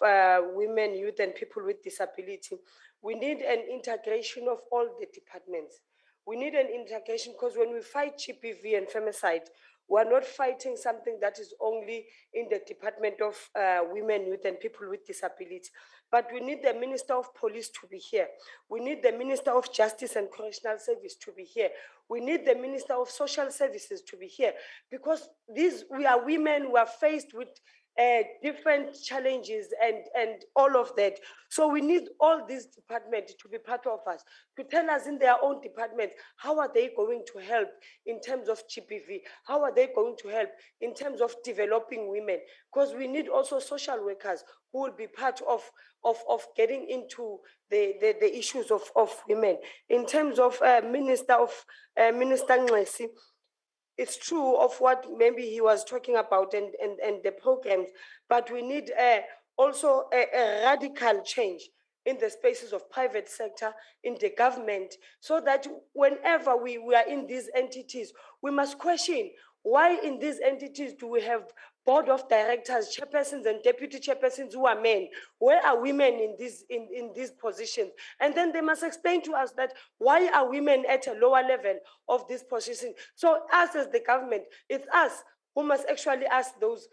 Women, Youth and People with Disability, we need an integration of all the departments. We need an integration because when we fight GBV and femicide, we're not fighting something that is only in the Department of Women, Youth and People with Disability. But we need the Minister of Police to be here. We need the Minister of Justice and Correctional Service to be here. We need the Minister of Social Services to be here. Because we are women who are faced with different challenges and all of that. So we need all these departments to be part of us, to tell us in their own department, how are they going to help in terms of GBV? How are they going to help in terms of developing women? Because we need also social workers who will be part of getting into the issues of women. In terms of Minister Nxesi, it's true of what maybe he was talking about and the programs, but we need also a radical change in the spaces of private sector, in the government, so that whenever we are in these entities, we must question why in these entities do we have board of directors, chairpersons and deputy chairpersons who are men? Where are women in these positions? And then they must explain to us that why are women at a lower level of this position? So us as the government, it's us who must actually ask those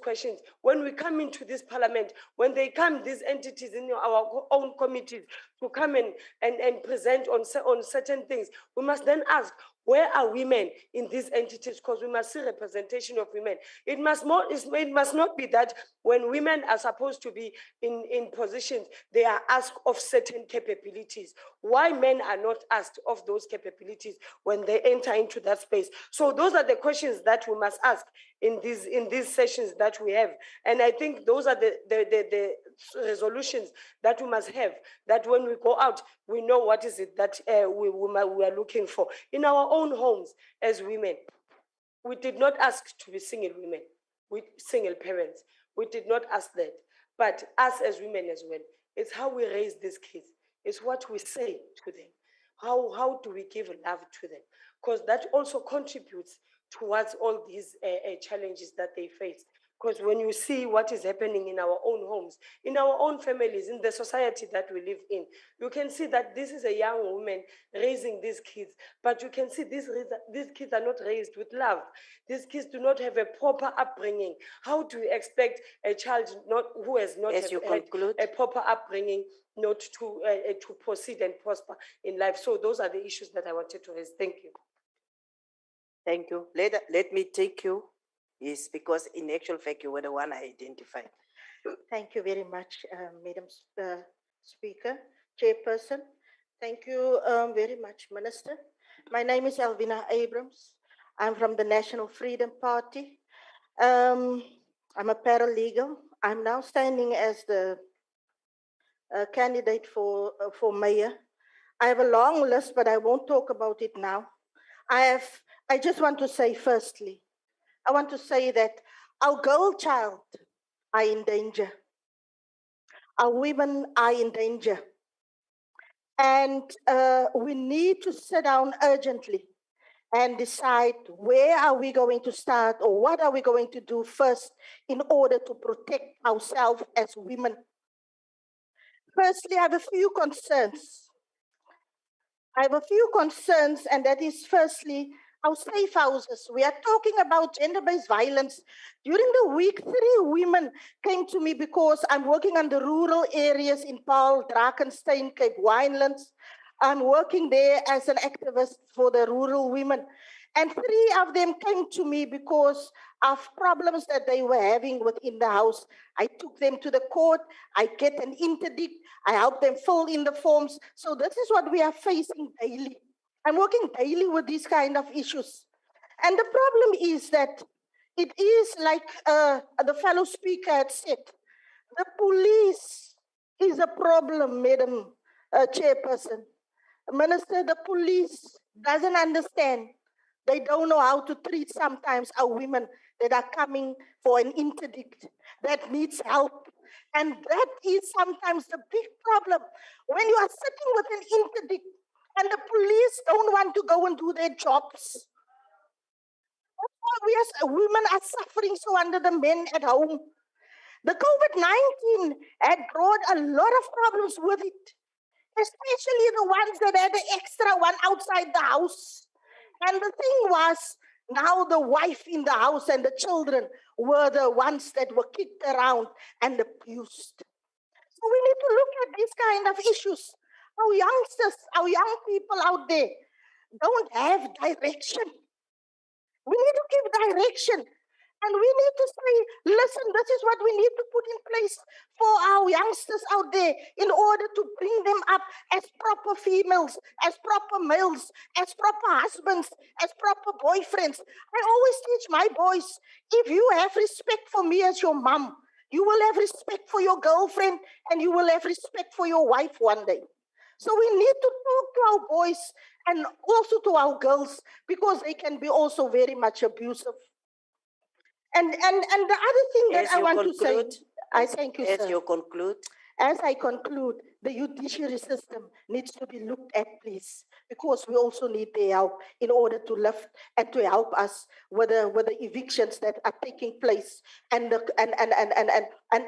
questions. When we come into this parliament, when they come, these entities in our own committees to come and present on certain things, we must then ask, where are women in these entities? Because we must see representation of women. It must not be that when women are supposed to be in positions, they are asked of certain capabilities. Why men are not asked of those capabilities when they enter into that space? So those are the questions that we must ask in these sessions that we have. And I think those are the resolutions that we must have, that when we go out, we know what is it that we are looking for. In our own homes as women, we did not ask to be single women, single parents. We did not ask that. But us as women as well, it's how we raise these kids. It's what we say to them. How do we give love to them? Because that also contributes towards all these challenges that they face. Because when you see what is happening in our own homes, in our own families, in the society that we live in, you can see that this is a young woman raising these kids, but you can see these kids are not raised with love. These kids do not have a proper upbringing. How do you expect a child who has not had a proper upbringing not to proceed and prosper in life? So those are the issues that I wanted to raise. Thank you.
Thank you. Let me take you, is because in actual fact, you were the one I identified.
Thank you very much, Madam Speaker, Chairperson. Thank you very much, Minister. My name is Alvina Abrams. I'm from the National Freedom Party. I'm a paralegal. I'm now standing as the candidate for mayor. I have a long list, but I won't talk about it now. I just want to say firstly, I want to say that our girl child are in danger. Our women are in danger. And we need to sit down urgently and decide where are we going to start or what are we going to do first in order to protect ourselves as women. Firstly, I have a few concerns. And that is firstly, our safe houses. We are talking about gender-based violence. During the week, 3 women came to me because I'm working on the rural areas in Paul, Drakenstein, Cape Winelands. I'm working there as an activist for the rural women. And 3 of them came to me because of problems that they were having within the house. I took them to the court. I get an interdict. I help them fill in the forms. So this is what we are facing daily. I'm working daily with these kind of issues. And the problem is that it is like the fellow speaker had said, the police is a problem, Madam Chairperson. Minister, the police doesn't understand. They don't know how to treat sometimes our women that are coming for an interdict, that needs help. And that is sometimes the big problem. When you are sitting with an interdict and the police don't want to go and do their jobs. That's why we as women are suffering so under the men at home. The COVID-19 had brought a lot of problems with it, especially the ones that had the extra one outside the house. And the thing was, now the wife in the house and the children were the ones that were kicked around and abused. So we need to look at these kind of issues. Our youngsters, our young people out there don't have direction. We need to give direction. And we need to say, listen, this is what we need to put in place for our youngsters out there in order to bring them up as proper females, as proper males, as proper husbands, as proper boyfriends. I always teach my boys, if you have respect for me as your mom, you will have respect for your girlfriend and you will have respect for your wife one day. So we need to talk to our boys and also to our girls because they can be also very much abusive. And the other thing that
As
I
you
want to say,
conclude,
I thank you,
as
sir.
you conclude,
As I conclude, the judiciary system needs to be looked at, please, because we also need their help in order to lift and to help us with the evictions that are taking place and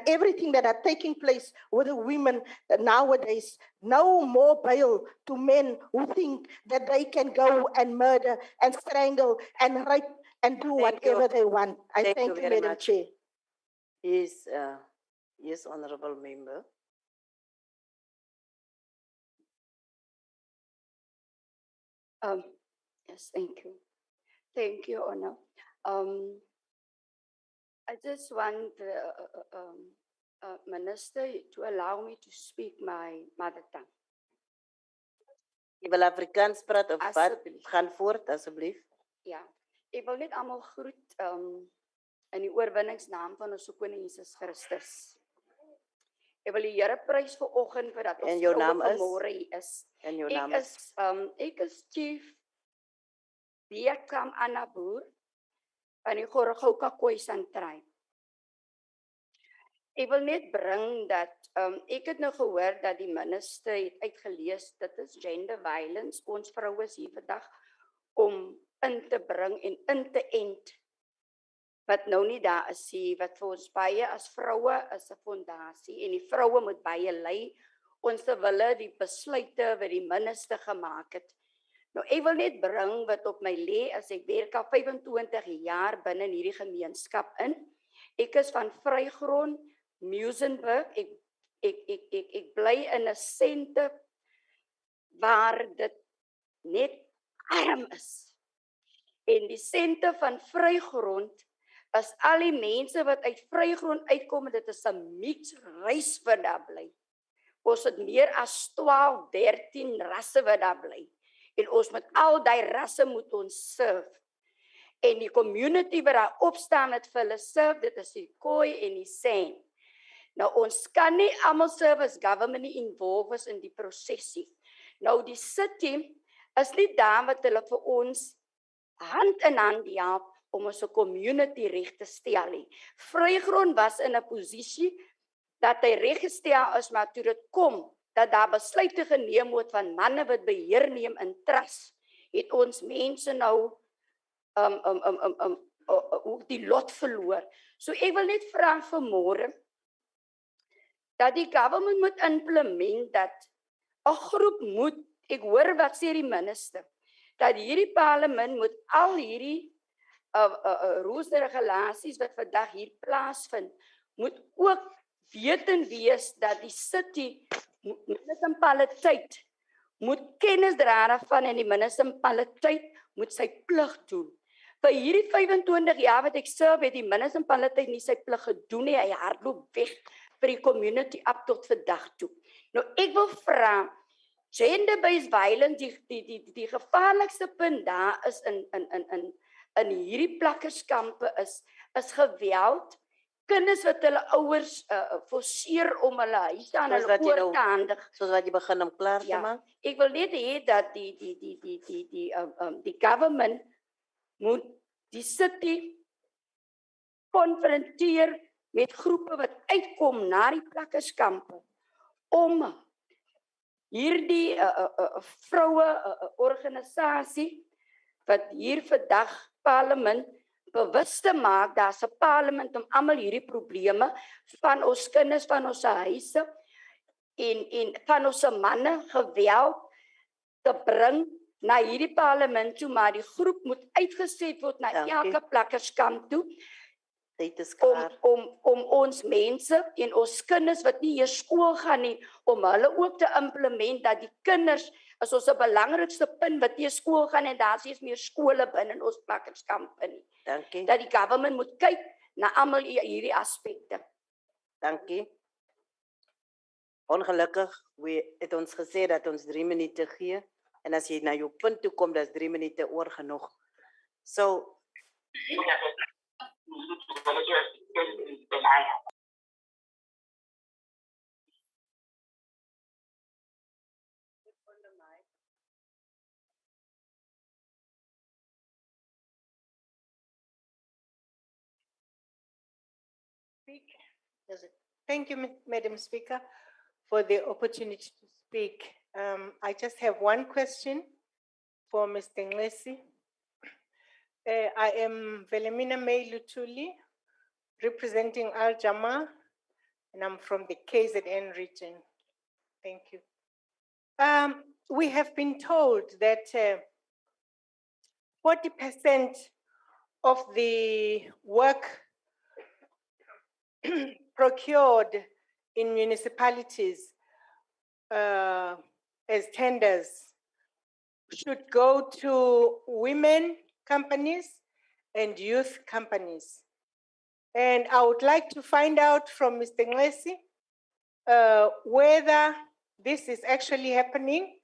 everything that are taking place with the women nowadays. No more bail to men who think that they can go and murder and strangle and rape and do whatever they want. I thank you,
very
Madam
much.
Chair.
Yes, yes, honorable member.
Yes, thank you. Thank you, Honor. I just want the Minister to allow me to speak my mother tongue.
Jy wil Afrikaans praat of wat?
Asseblief.
Gaan voort, asseblief.
Ja, ek wil net almal groet in die oorwinningsnaam van ons koning Jesus Christus. Ek wil die Here prys vir oggend vir dat ons
En jou naam is?
vanmôre hier is.
En jou
Ek
naam is?
Ek is Chief Biakam Anaboer van die Gorgouka Khoisan tribe. Ek wil net bring dat ek het nou gehoor dat die minister het uitgelees, dit is gender violence. Ons vroue is hier vandag om in te bring en in te end wat nou nie daar is nie, wat vir ons baie as vroue is 'n fondasie en die vroue moet baie lei ons terwille die besluite wat die minister gemaak het. Nou ek wil net bring wat op my lê as ek werk al 25 jaar binne in hierdie gemeenskap in. Ek is van Vrygrond, Muizenberg. Ek bly in 'n sentrum waar dit net arm is. En die sentrum van Vrygrond is al die mense wat uit Vrygrond uitkom en dit is 'n mixreis wat daar bly. Ons het meer as 12, 13 rasse wat daar bly. En ons met al die rasse moet ons serve. En die community wat daar opstaan het vir hulle serve, dit is die Khoi en die San. Nou ons kan nie almal serve as government nie involve is in die prosesie. Nou die city is nie daar wat hulle vir ons hand in hand help om ons community reg te stel nie. Vrygrond was in 'n posisie dat hy reggestel is, maar toe dit kom dat daar besluite geneem word van manne wat beheer neem in trust, het ons mense nou die lot verloor. So ek wil net vra vanmôre dat die government moet implement dat 'n groep moet, ek hoor wat sê die minister, dat hierdie parlement moet al hierdie rules en regulasies wat vandag hier plaasvind, moet ook weten wees dat die city munisipaliteit moet kennis dra daarvan en die munisipaliteit moet sy plig doen. Vir hierdie 25 jaar wat ek serve, het die munisipaliteit nie sy plig gedoen nie. Hy hardloop weg vir die community up tot vandag toe. Nou ek wil vra, gender-based violence, die gevaarlikste punt daar is in hierdie plakkerskampe is geweld. Kinders wat hulle ouers forceer om hulle huise aan hulle oor te handig.
Soos wat jy begin om klaar te maak.
Ek wil net hê dat die government moet die city konfronteer met groepe wat uitkom na die plakkerskampe om hierdie vroue organisasie wat hier vandag parlement bewus te maak, daar's 'n parlement om almal hierdie probleme van ons kinders, van ons huise en van ons manne geweld te bring na hierdie parlement toe, maar die groep moet uitgeset word na elke plakkerskamp toe.
Dit is klaar.
Om ons mense en ons kinders wat nie hier skool gaan nie, om hulle ook te implement dat die kinders is ons 'n belangrikste punt wat nie skool gaan en daar is meer skole binne in ons plakkerskamp in.
Dankie.
Dat die government moet kyk na almal hierdie aspekte.
Dankie. Ongelukkig het ons gesê dat ons 3 minute gee. En as jy na jou punt toe kom, dat is 3 minute oor genoeg. So,
Thank you, Madam Speaker, for the opportunity to speak. I just have one question for Mr. Nglesi. I am Velemina May Lutuli, representing Al Jama, and I'm from the KZN region. Thank you. We have been told that 40% of the work procured in municipalities as tenders should go to women companies and youth companies. And I would like to find out from Mr. Nglesi whether this is actually happening,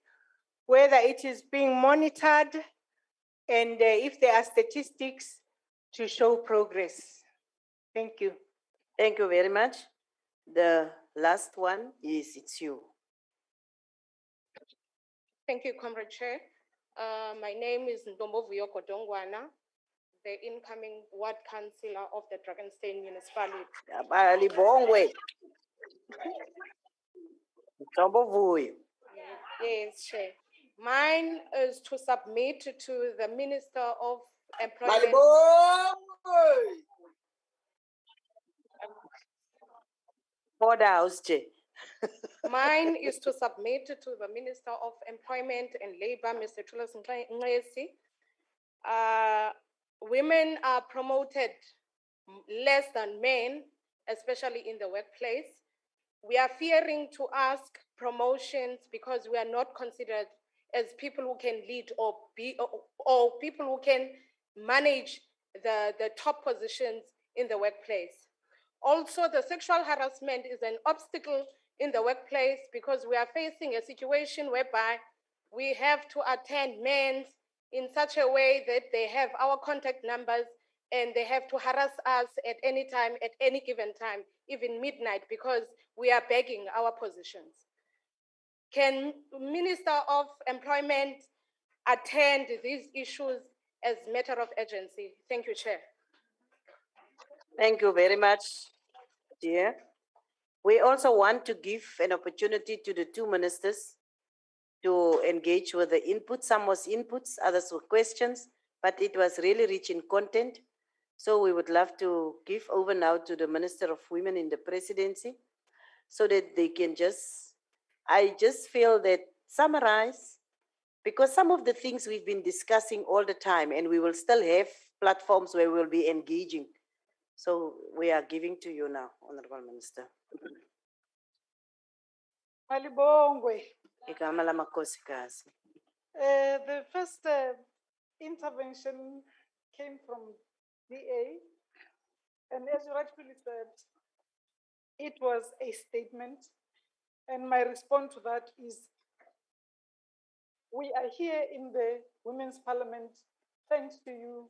whether it is being monitored, and if there are statistics to show progress. Thank you.
Thank you very much. The last one is, it's you.
Thank you, Comrade Chair. My name is Ndombovuyo Kodongwana, the incoming ward councillor of the Drakenstein municipality.
Balibongwe. Ndombovuyo.
Yes, Chair. Mine is to submit to the Minister of Employment.
Order House Chair.
Mine is to submit to the Minister of Employment and Labor, Mr. Tulas Nglesi. Women are promoted less than men, especially in the workplace. We are fearing to ask promotions because we are not considered as people who can lead or people who can manage the top positions in the workplace. Also, the sexual harassment is an obstacle in the workplace because we are facing a situation whereby we have to attend men in such a way that they have our contact numbers and they have to harass us at any time, at any given time, even midnight, because we are begging our positions. Can Minister of Employment attend these issues as a matter of urgency? Thank you, Chair.
Thank you very much, Chair. We also want to give an opportunity to the two ministers to engage with the input. Some was inputs, others were questions, but it was really rich in content. So we would love to give over now to the Minister of Women in the Presidency so that they can I just feel that summarize, because some of the things we've been discussing all the time, and we will still have platforms where we'll be engaging. So we are giving to you now, Honorable Minister.
Malibongwe.
Igama lamakhosikazi.
The first intervention came from DA, and as you rightfully said, it was a statement, and my response to that is we are here in the Women's Parliament thanks to you,